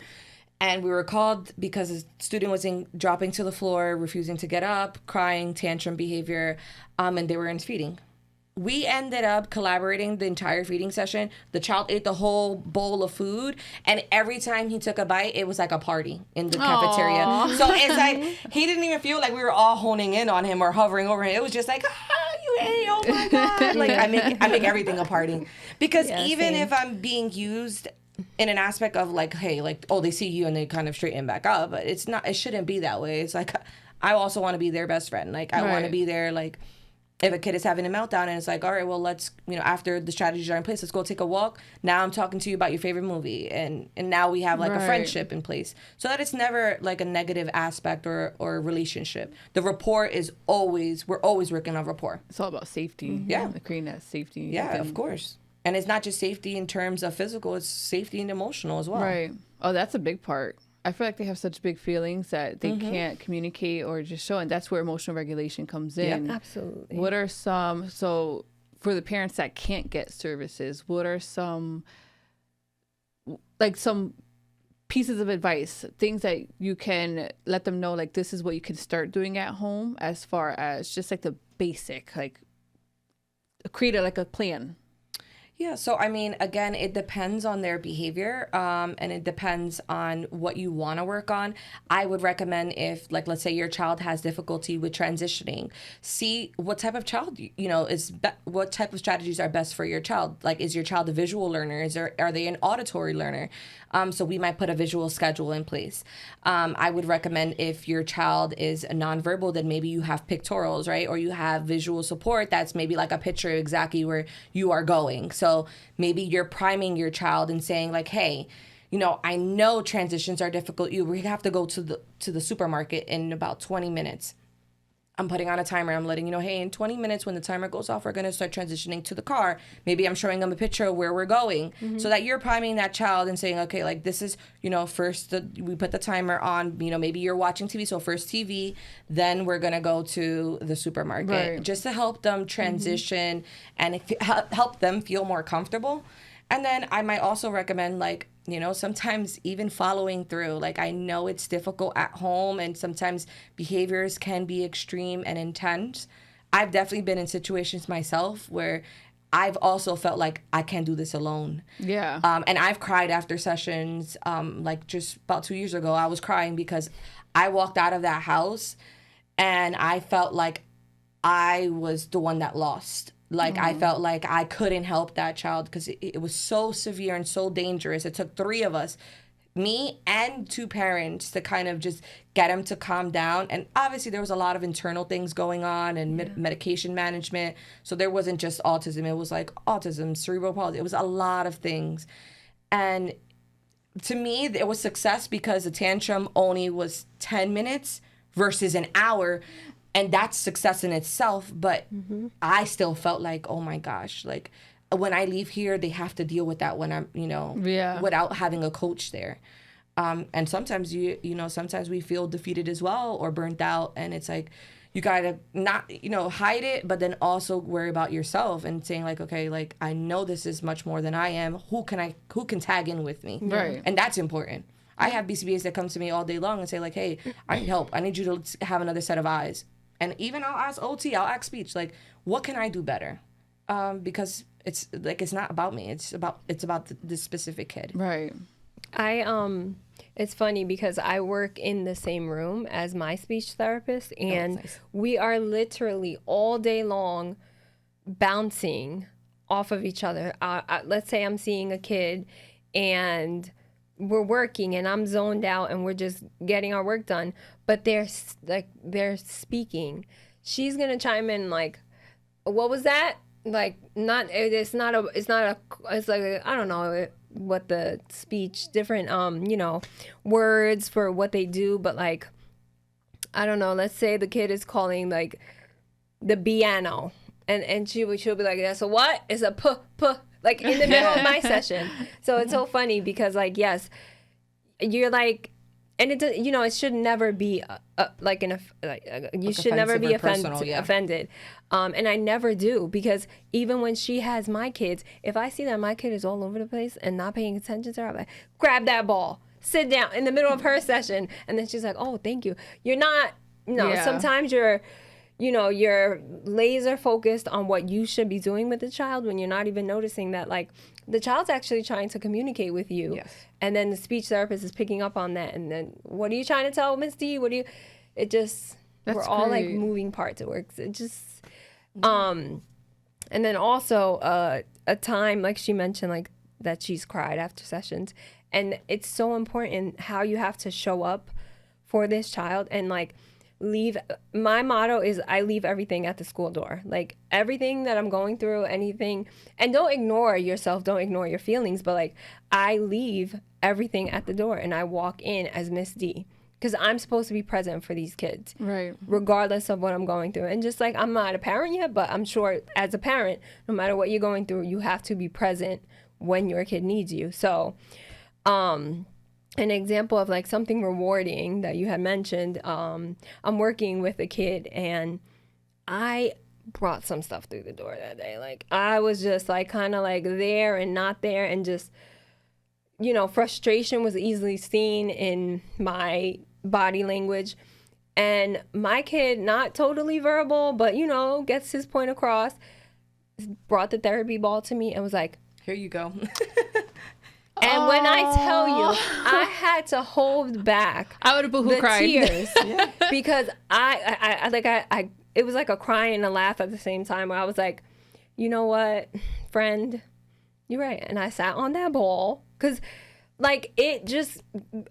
And we were called because a student was dropping to the floor, refusing to get up, crying, tantrum behavior, and they were in feeding. We ended up collaborating the entire feeding session. The child ate the whole bowl of food, and every time he took a bite, it was like a party in the cafeteria. So it's like he didn't even feel like we were all honing in on him or hovering over him. It was just like, you ate, oh my God. Like I make everything a party. Because even if I'm being used in an aspect of like, hey, like, oh, they see you and they kind of straighten back up, but it shouldn't be that way. It's like, I also want to be their best friend. Like I want to be there, like, if a kid is having a meltdown and it's like, all right, well, let's, after the strategies are in place, let's go take a walk. Now I'm talking to you about your favorite movie. And now we have like a friendship in place. So that it's never like a negative aspect or relationship. The rapport is we're always working on rapport. It's all about safety. Yeah. Creating that safety. Yeah, of course. And it's not just safety in terms of physical, it's safety and emotional as well. Right. Oh, that's a big part. I feel like they have such big feelings that they can't communicate or just show, and that's where emotional regulation comes in. Yeah, absolutely. What are so for the parents that can't get services, what are some pieces of advice, things that you can let them know, like this is what you can start doing at home as far as just like the basic, like create a plan? Yeah, so I mean, again, it depends on their behavior, and it depends on what you want to work on. I would recommend if, like, let's say your child has difficulty with transitioning, see what type of child, what type of strategies are best for your child. Like, is your child a visual learner? Are they an auditory learner? So we might put a visual schedule in place. I would recommend if your child is nonverbal, then maybe you have pictorials, right? Or you have visual support that's maybe like a picture of exactly where you are going. So maybe you're priming your child and saying like, hey, I know transitions are difficult. We have to go to the supermarket in about 20 minutes. I'm putting on a timer. I'm letting you know, hey, in 20 minutes when the timer goes off, we're going to start transitioning to the car. Maybe I'm showing them a picture of where we're going so that you're priming that child and saying, okay, like this is, first we put the timer on, maybe you're watching TV. So first TV, then we're going to go to the supermarket just to help them transition and help them feel more comfortable. And then I might also recommend sometimes even following through. Like I know it's difficult at home and sometimes behaviors can be extreme and intense. I've definitely been in situations myself where I've also felt like I can't do this alone. Yeah. And I've cried after sessions. Like just about 2 years ago, I was crying because I walked out of that house and I felt like I was the one that lost. Like, I felt like I couldn't help that child because it was so severe and so dangerous. It took 3 of us, me and 2 parents, to kind of just get him to calm down. And obviously, there was a lot of internal things going on and medication management. So there wasn't just autism. It was like autism, cerebral palsy. It was a lot of things. And to me, it was success because the tantrum only was 10 minutes versus an hour. And that's success in itself, but I still felt like, oh my gosh, like when I leave here, they have to deal with that when I'm, without having a coach there. And sometimes sometimes we feel defeated as well or burnt out, and it's like you gotta not, hide it, but then also worry about yourself and saying like, okay, like I know this is much more than I am. Who can tag in with me? Right. And that's important. I have BCBAs that come to me all day long and say like, hey, I need help. I need you to have another set of eyes. And even I'll ask OT, I'll ask speech, like, what can I do better? Because it's not about me. It's about this specific kid. Right. It's funny because I work in the same room as my speech therapist, and we are literally all day long bouncing off of each other. Let's say I'm seeing a kid and we're working and I'm zoned out and we're just getting our work done, but they're speaking. She's gonna chime in like, what was that? Like, it's like, I don't know what the speech, different words for what they do, but like, I don't know, let's say the kid is calling like the piano, and she'll be like, that's a what? It's a puh, like in the middle of my session. So it's so funny because like, yes, you're like, and it does, it should never be you should never be offended. And I never do, because even when she has my kids, if I see that my kid is all over the place and not paying attention to her, I'm like, grab that ball, sit down in the middle of her session. And then she's like, oh, thank you. You're not, sometimes you're laser focused on what you should be doing with the child when you're not even noticing that, like, the child's actually trying to communicate with you. Yes. And then the speech therapist is picking up on that. And then, what are you trying to tell Miss D? We're all like moving parts. It works. It just, and then also a time, like she mentioned, like that she's cried after sessions. And it's so important how you have to show up for this child, and like, my motto is I leave everything at the school door. Like, everything that I'm going through, anything, and don't ignore yourself, don't ignore your feelings, but like, I leave everything at the door and I walk in as Miss D, because I'm supposed to be present for these kids, right? Regardless of what I'm going through. And just like, I'm not a parent yet, but I'm sure as a parent, no matter what you're going through, you have to be present when your kid needs you. So, an example of like something rewarding that you had mentioned, I'm working with a kid and I brought some stuff through the door that day. Like, I was just like kind of like there and not there, and just, frustration was easily seen in my body language. And my kid, not totally verbal, but gets his point across, brought the therapy ball to me and was like, here you go. And when I tell you, I had to hold back. I would have boohoo cried. Tears because I it was like a cry and a laugh at the same time. Where I was like, you know what, friend, you're right. And I sat on that ball because, like, it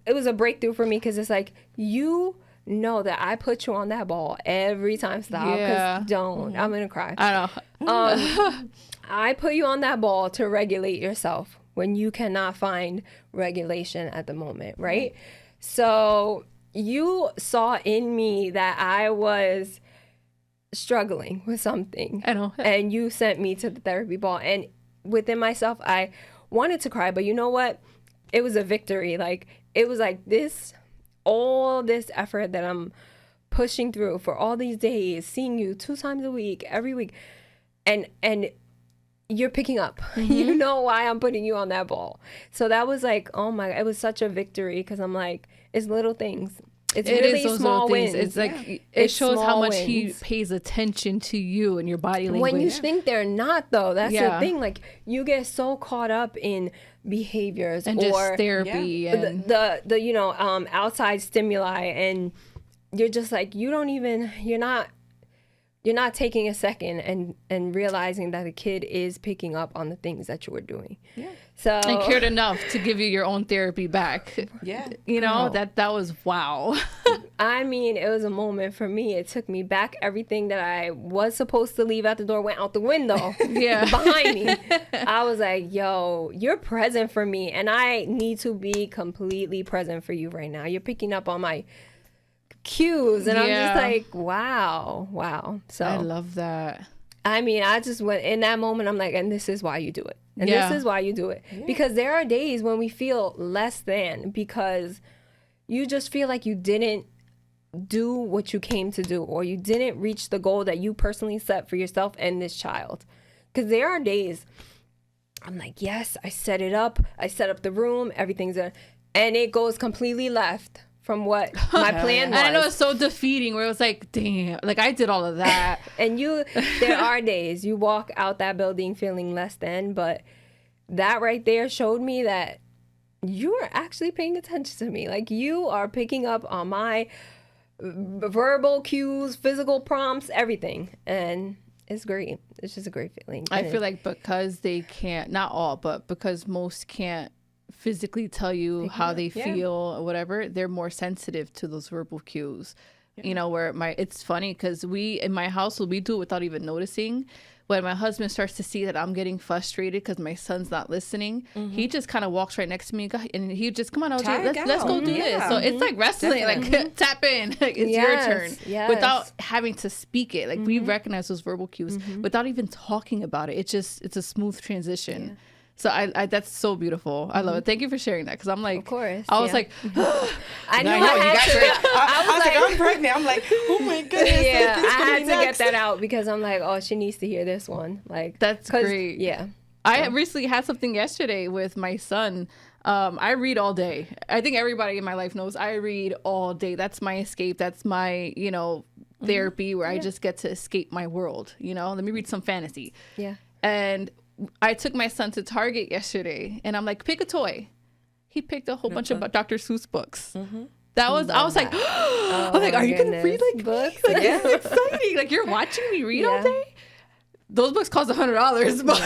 was a breakthrough for me, because it's like, know that I put you on that ball every time. Stop, because don't. I'm gonna cry. I know. I put you on that ball to regulate yourself when you cannot find regulation at the moment, right? So you saw in me that I was struggling with something. I know. And you sent me to the therapy ball. And within myself, I wanted to cry, but you know what? It was a victory. Like, it was like all this effort that I'm pushing through for all these days, seeing you 2 times a week, every week. And you're picking up. Mm-hmm. You know why I'm putting you on that ball. So that was like, oh my God, it was such a victory, because I'm like, it's little things. It's really small wins. It's like, it shows how much he pays attention to you and your body language. When you think they're not, though, that's the thing. Like, you get so caught up in behaviors and just therapy and the outside stimuli, and you're just like, you're not taking a second and realizing that the kid is picking up on the things that you were doing. Yeah. So, and cared enough to give you your own therapy back. Yeah. That was wow. I mean, it was a moment for me. It took me back. Everything that I was supposed to leave at the door went out the window. Behind me. I was like, yo, you're present for me, and I need to be completely present for you right now. You're picking up on my cues, and I'm just like, wow. So I love that. I mean, I just went in that moment, I'm like, and this is why you do it, and this is why you do it, because there are days when we feel less than, because you just feel like you didn't do what you came to do, or you didn't reach the goal that you personally set for yourself and this child. Because there are days I'm like, yes, I set up the room, everything's and it goes completely left from what my plan was. And I know it's so defeating, where it was like, damn, like I did all of that. And there are days you walk out that building feeling less than, but that right there showed me that you are actually paying attention to me. Like, you are picking up on my verbal cues, physical prompts, everything. And it's great. It's just a great feeling. I feel like because they can't, not all, but because most can't physically tell you how they feel or whatever, they're more sensitive to those verbal cues. Where it's funny because in my household, we do it without even noticing. When my husband starts to see that I'm getting frustrated because my son's not listening, he just kind of walks right next to me and he just, come on, OJ, let's go do this. So it's like wrestling, like tap in, like it's your turn, without having to speak it. Like we recognize those verbal cues without even talking about it. It's a smooth transition. So I that's so beautiful. I love it. Thank you for sharing that, because I'm like, Of course, I was yeah. like, I knew I I, know, you had guys to. are, I was like, I'm pregnant. I'm like, oh my goodness. Yeah, this I could had be to next. get that out because I'm like, oh, she needs to hear this one. Like, That's 'cause- great. Yeah. I recently had something yesterday with my son. I read all day. I think everybody in my life knows I read all day. That's my escape. That's my, therapy, where I just get to escape my world. Let me read some fantasy. Yeah. And I took my son to Target yesterday, and I'm like, pick a toy. He picked a whole bunch of Dr. Seuss books. That was, I was like, I'm like, are you going to read like books? Like, this is exciting. Like, you're watching me read all Yeah. day? Those books cost $100, but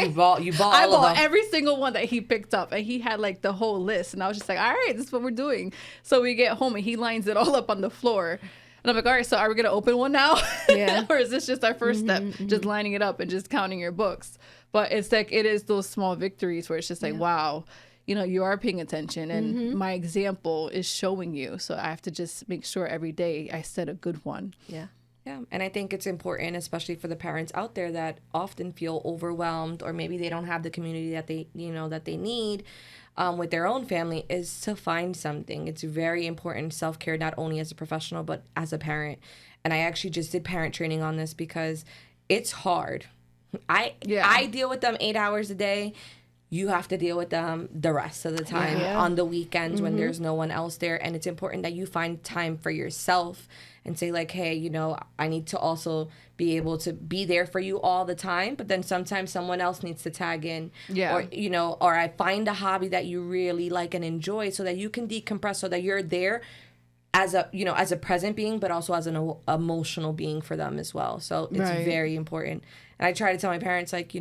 You bought I all of bought them. every single one that he picked up, and he had like the whole list, and I was just like, all right, this is what we're doing. So we get home, and he lines it all up on the floor, and I'm like, all right, so are we gonna open one now? Yeah. Or is this just our first step, just lining it up and just counting your books? But it's like, it is those small victories where it's just like, wow, you are paying attention, and my example is showing you. So I have to just make sure every day I set a good one. Yeah. Yeah, and I think it's important, especially for the parents out there that often feel overwhelmed, or maybe they don't have the community that they need with their own family, is to find something. It's very important, self-care, not only as a professional but as a parent. And I actually just did parent training on this because it's hard. I deal with them 8 hours a day. You have to deal with them the rest of the time on the weekends when there's no one else there. And it's important that you find time for yourself and say like, hey, I need to also be able to be there for you all the time. But then sometimes someone else needs to tag in. Yeah. Or I find a hobby that you really like and enjoy so that you can decompress, so that you're there as a present being, but also as an emotional being for them as well. So it's very important. And I try to tell my parents, like,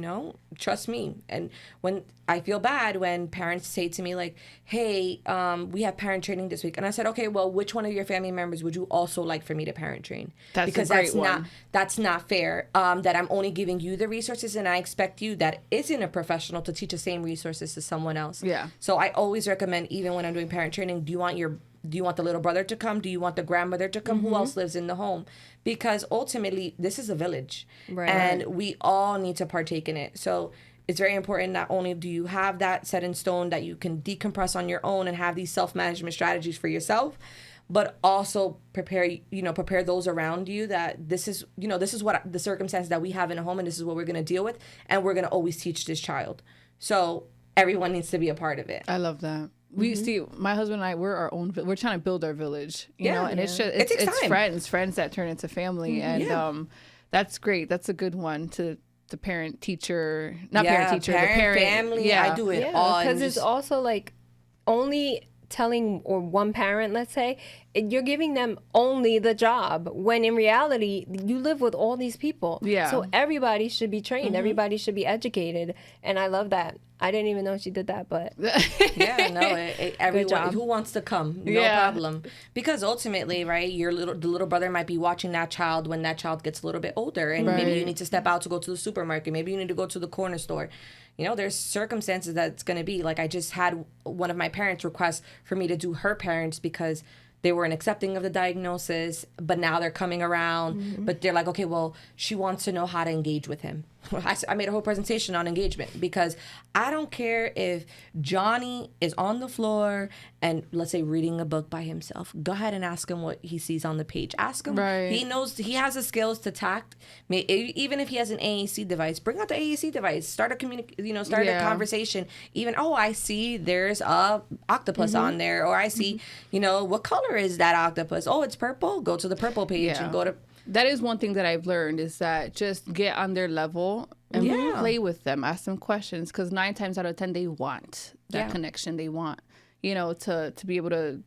trust me. And when I feel bad when parents say to me, like, hey, we have parent training this week. And I said, okay, well, which one of your family members would you also like for me to parent train? That's a great one. That's not fair. That I'm only giving you the resources, and I expect you that isn't a professional to teach the same resources to someone else. Yeah. So I always recommend, even when I'm doing parent training, do you want the little brother to come? Do you want the grandmother to come? Who else lives in the home? Because ultimately, this is a village. Right. And we all need to partake in it. So it's very important, not only do you have that set in stone that you can decompress on your own and have these self-management strategies for yourself, but also prepare those around you that this is what the circumstances that we have in a home, and this is what we're going to deal with. And we're going to always teach this child. So everyone needs to be a part of it. I love that. We see, my husband and I, we're trying to build our village, and it's just, It takes it's time. friends that turn into family. And, that's great. That's a good one to the parent teacher, the parent family. Yeah. I do it all. Because it's also like only telling or one parent, let's say, you're giving them only the job, when in reality you live with all these people. Yeah. So everybody should be trained. Everybody should be educated. And I love that. I didn't even know she did that, but Everyone job. who wants to come, no Yeah. problem. Because ultimately, right, the little brother might be watching that child when that child gets a little bit older, and maybe you need to step out to go to the supermarket. Maybe you need to go to the corner store. There's circumstances that it's going to be. Like, I just had one of my parents request for me to do her parents because they weren't accepting of the diagnosis, but now they're coming around. But they're like, okay, well, she wants to know how to engage with him. I made a whole presentation on engagement, because I don't care if Johnny is on the floor and, let's say, reading a book by himself. Go ahead and ask him what he sees on the page. Ask him. Right. He knows, he has the skills to tact. Even if he has an AAC device, bring out the AAC device. Start a conversation. Even, I see there's a octopus on there, or I see, what color is that octopus? Oh, it's purple. Go to the purple page and go to. That is one thing that I've learned, is that just get on their level and play with them, ask them questions, because 9 times out of 10 they want that connection. They want, to be able to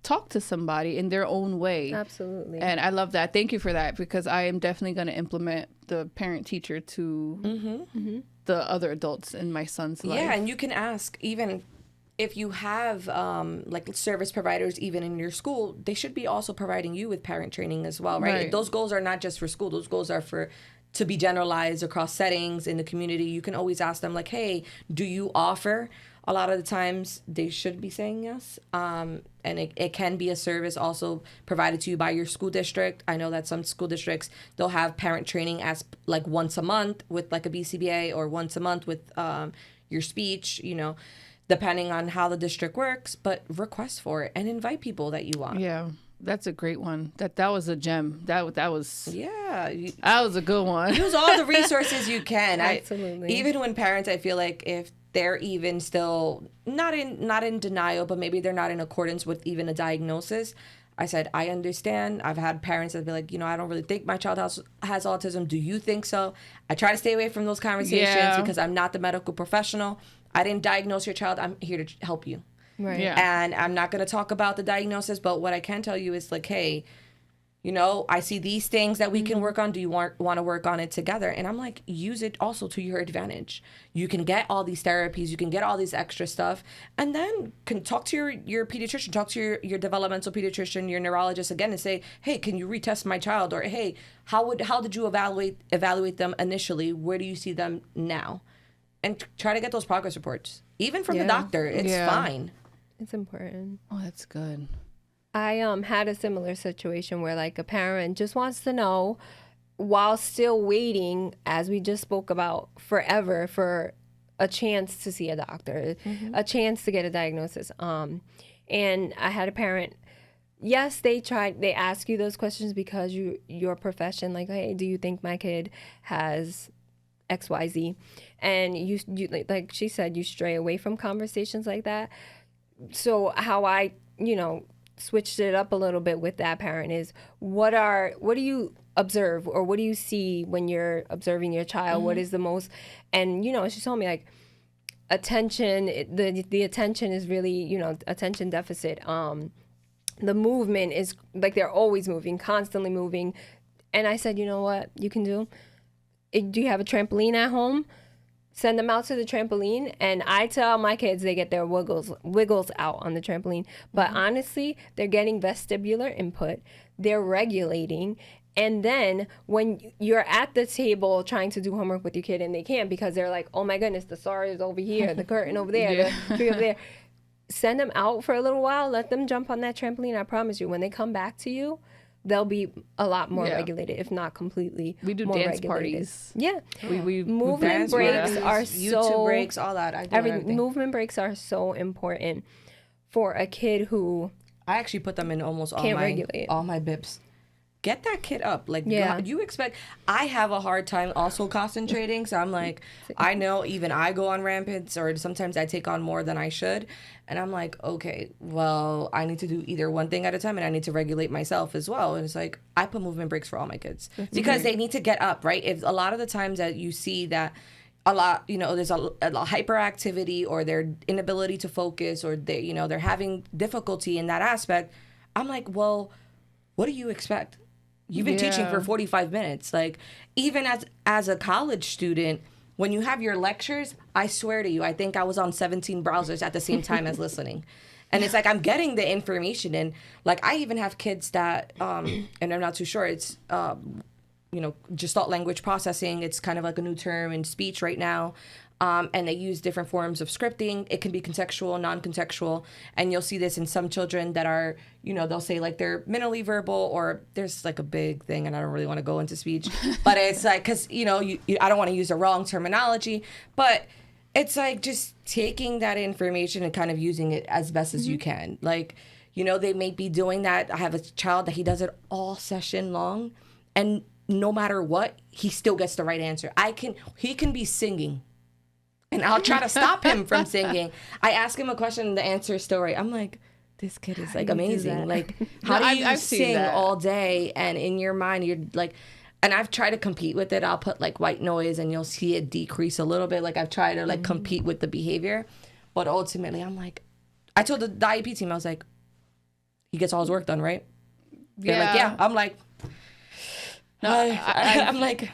talk to somebody in their own way. absolutely. And I love that. Thank you for that, because I am definitely going to implement the parent teacher to the other adults in my son's life. Yeah, and you can ask, even if you have like service providers even in your school, they should be also providing you with parent training as well, right? Those goals are not just for school. Those goals are to be generalized across settings in the community. You can always ask them, like, hey, do you offer? A lot of the times they should be saying yes. And it can be a service also provided to you by your school district. I know that some school districts, they'll have parent training as like once a month with like a BCBA, or once a month with your speech, depending on how the district works, but request for it and invite people that you want. Yeah. That's a great one. That was a gem. That was that was a good one. Use all the resources you can. Absolutely. Even when parents, I feel like if they're even still not in denial, but maybe they're not in accordance with even a diagnosis, I said, I understand. I've had parents that be like, I don't really think my child has autism. Do you think so? I try to stay away from those conversations because I'm not the medical professional. I didn't diagnose your child. I'm here to help you. Right. Yeah. And I'm not going to talk about the diagnosis, but what I can tell you is like, hey, I see these things that we can work on. Do you want to work on it together? And I'm like, use it also to your advantage. You can get all these therapies. You can get all these extra stuff. And then can talk to your pediatrician, talk to your developmental pediatrician, your neurologist again and say, hey, can you retest my child? Or, hey, how did you evaluate them initially? Where do you see them now? And try to get those progress reports. Even from the doctor, it's fine. It's important. Oh, that's good. I had a similar situation where like a parent just wants to know while still waiting, as we just spoke about, forever for a chance to see a doctor, a chance to get a diagnosis. And I had a parent, yes, they ask you those questions because your profession, like, hey, do you think my kid has XYZ? And you like she said, you stray away from conversations like that. So how I, switched it up a little bit with that parent is what do you observe or what do you see when you're observing your child? What is the most, and she told me like attention, the attention is really, attention deficit. The movement is like they're always moving, constantly moving. And I said, you know what you can do? Do you have a trampoline at home? Send them out to the trampoline, and I tell my kids they get their wiggles out on the trampoline. But honestly, they're getting vestibular input. They're regulating. And then when you're at the table trying to do homework with your kid and they can't because they're like, oh my goodness, the star is over here, the curtain over there, the tree over there. Send them out for a little while. Let them jump on that trampoline. I promise you, when they come back to you, they'll be a lot more regulated, if not completely. We do more dance regulated. parties. Yeah. We Movement breaks are YouTube breaks, all that. I do everything. Movement breaks are so important for a kid who I actually put them in almost all my bips. Get that kid up. Like, you expect. I have a hard time also concentrating. So I'm like, I know even I go on rampants or sometimes I take on more than I should. And I'm like, okay, well, I need to do either one thing at a time and I need to regulate myself as well. And it's like, I put movement breaks for all my kids because they need to get up, right? If a lot of the times that you see that a lot, there's a hyperactivity or their inability to focus or they're having difficulty in that aspect. I'm like, well, what do you expect? You've been teaching for 45 minutes. Like, even as a college student, when you have your lectures, I swear to you, I think I was on 17 browsers at the same time as listening. And it's like I'm getting the information. And, like, I even have kids that, and I'm not too sure, it's, Gestalt language processing. It's kind of like a new term in speech right now. And they use different forms of scripting. It can be contextual, non-contextual. And you'll see this in some children that are, they'll say like they're minimally verbal or there's like a big thing and I don't really want to go into speech. But it's like, because, I don't want to use the wrong terminology. But it's like just taking that information and kind of using it as best as you can. Like, they may be doing that. I have a child that he does it all session long. And no matter what, he still gets the right answer. He can be singing. And I'll try to stop him from singing. I ask him a question and the answer is still right. I'm like, this kid is like amazing. Like, how do you sing all day? And in your mind, you're like, and I've tried to compete with it. I'll put like white noise and you'll see it decrease a little bit. Like I've tried to like compete with the behavior. But ultimately, I'm like, I told the IEP team, I was like, he gets all his work done, right? They're like, yeah. I'm like, no, I'm like,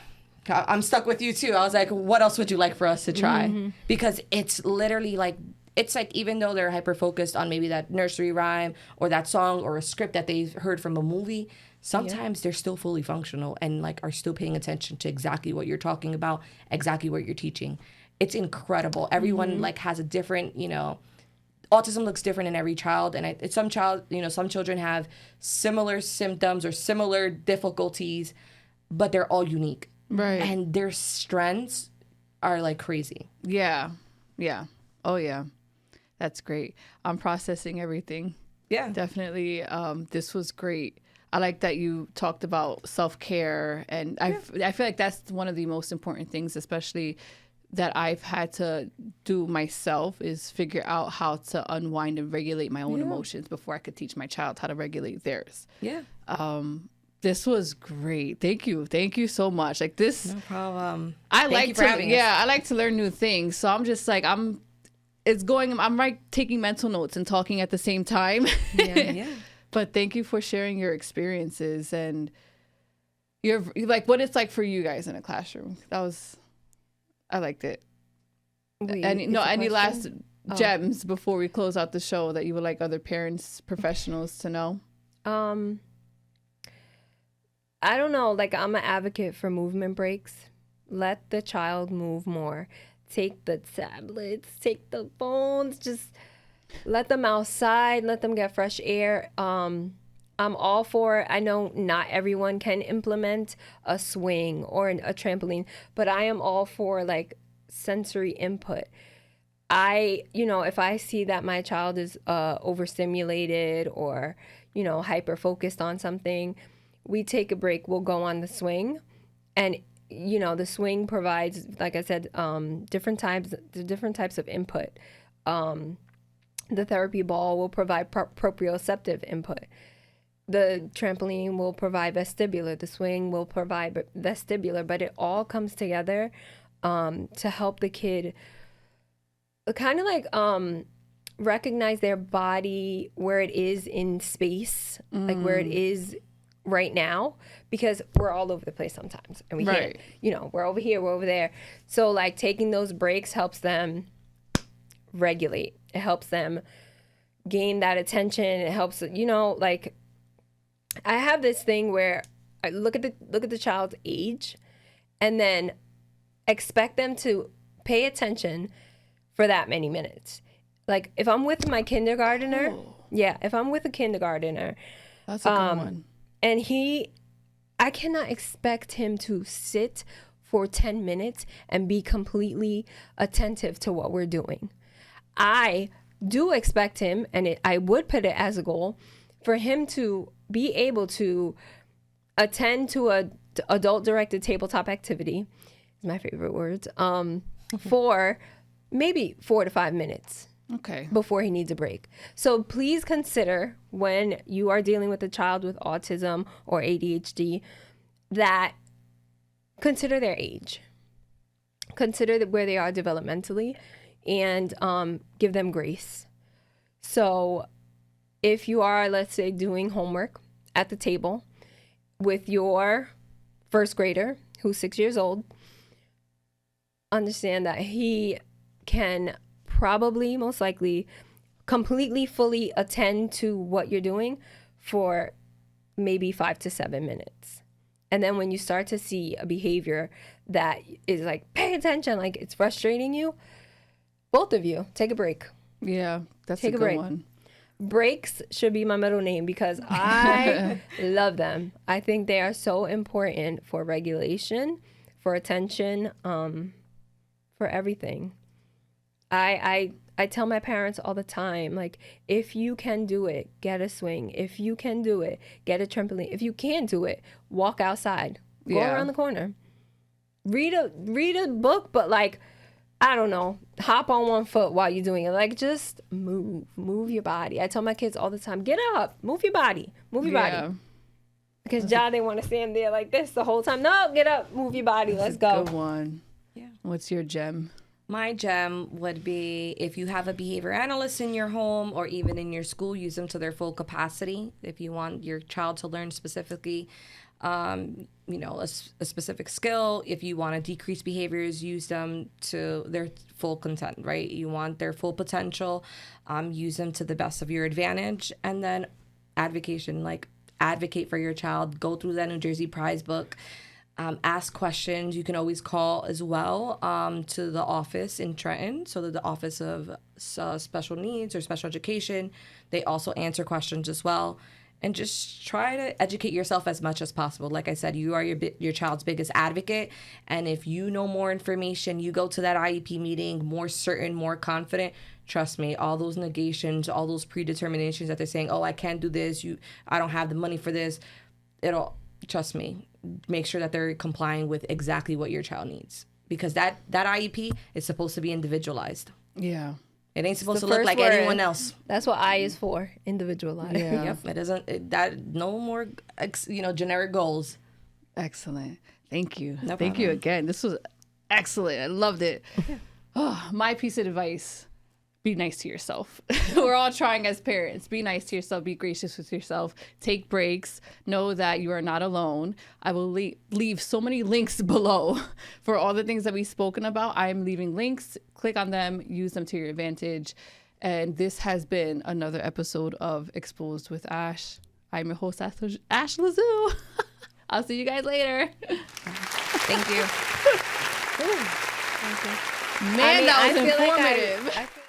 I'm stuck with you too. I was like, what else would you like for us to try? Because it's literally like, it's like even though they're hyper focused on maybe that nursery rhyme or that song or a script that they heard from a movie, sometimes they're still fully functional and like are still paying attention to exactly what you're talking about, exactly what you're teaching. It's incredible. Everyone like has a different, autism looks different in every child. And some children have similar symptoms or similar difficulties, but they're all unique. Right. And their strengths are like crazy. Yeah. Yeah. Oh, yeah. That's great. I'm processing everything. Yeah. Definitely. This was great. I like that you talked about self-care. And I feel like that's one of the most important things, especially that I've had to do myself, is figure out how to unwind and regulate my own emotions before I could teach my child how to regulate theirs. Yeah. This was great. Thank you. Thank you so much. Like this. No problem. I Thank like you to, for having us. I like to learn new things. So I'm just like, I'm like taking mental notes and talking at the same time. Yeah. But thank you for sharing your experiences and your, like, what it's like for you guys in a classroom. I liked it. Wait, Any it's a last question? gems before we close out the show that you would like other parents, professionals to know? I don't know. Like, I'm an advocate for movement breaks. Let the child move more. Take the tablets, take the phones, just let them outside, let them get fresh air. I'm all for, I know not everyone can implement a swing or a trampoline, but I am all for like sensory input. If I see that my child is overstimulated or, hyper focused on something, we take a break, we'll go on the swing. And, the swing provides, like I said, different types of input. The therapy ball will provide proprioceptive input. The trampoline will provide vestibular. The swing will provide vestibular, but it all comes together to help the kid kind of like recognize their body where it is in space, like where it is right now, because we're all over the place sometimes and we can't, we're over here, we're over there. So like taking those breaks helps them regulate. It helps them gain that attention. It helps, like I have this thing where I look at the child's age and then expect them to pay attention for that many minutes. Like if I'm with my kindergartner, if I'm with a kindergartner, That's a good one. And I cannot expect him to sit for 10 minutes and be completely attentive to what we're doing. I do expect him, and I would put it as a goal, for him to be able to attend to a adult-directed tabletop activity, is my favorite words, for maybe 4 to 5 minutes. Okay. Before he needs a break. So please consider when you are dealing with a child with autism or ADHD that consider their age. Consider where they are developmentally and give them grace. So if you are, let's say, doing homework at the table with your first grader who's 6 years old, understand that he can probably, most likely, completely, fully attend to what you're doing for maybe 5 to 7 minutes. And then when you start to see a behavior that is like, pay attention, like it's frustrating you, both of you, take a break. Yeah, that's Take a a good break. one. Breaks should be my middle name because I love them. I think they are so important for regulation, for attention, for everything. I tell my parents all the time, like, if you can do it, get a swing. If you can do it, get a trampoline. If you can't do it, walk outside. Go around the corner. Read a book, but like, I don't know, hop on one foot while you're doing it. Like, just move your body. I tell my kids all the time, get up, move your body. Body. Because they want to stand there like this the whole time. No, get up, move your body. Let's go. Good one. Yeah. What's your gem? My gem would be, if you have a behavior analyst in your home or even in your school, use them to their full capacity. If you want your child to learn specifically, a specific skill. If you want to decrease behaviors, use them to their full content, right? You want their full potential, use them to the best of your advantage. And then advocation, like advocate for your child, go through that New Jersey Prize book. Ask questions. You can always call as well to the office in Trenton, so that the Office of Special Needs or Special Education, they also answer questions as well. and just try to educate yourself as much as possible. Like I said, you are your child's biggest advocate. And if you know more information, you go to that IEP meeting more certain, more confident. Trust me, all those negations, all those predeterminations that they're saying, oh, I can't do this, I don't have the money for this. Trust me, make sure that they're complying with exactly what your child needs. Because that IEP is supposed to be individualized. Yeah. It ain't supposed to look like anyone else. That's what I is for, individualized. Yeah. Yep, it isn't, no more, generic goals. Excellent. Thank you. No Thank you problem. again. This was excellent. I loved it. Oh, my piece of advice, be nice to yourself. We're all trying as parents. Be nice to yourself. Be gracious with yourself. Take breaks. Know that you are not alone. I will leave so many links below for all the things that we've spoken about. I'm leaving links. Click on them. Use them to your advantage. And this has been another episode of Exposed with Ash. I'm your host, Ash Lazoo. I'll see you guys later. Thank you. Man, that was informative. I feel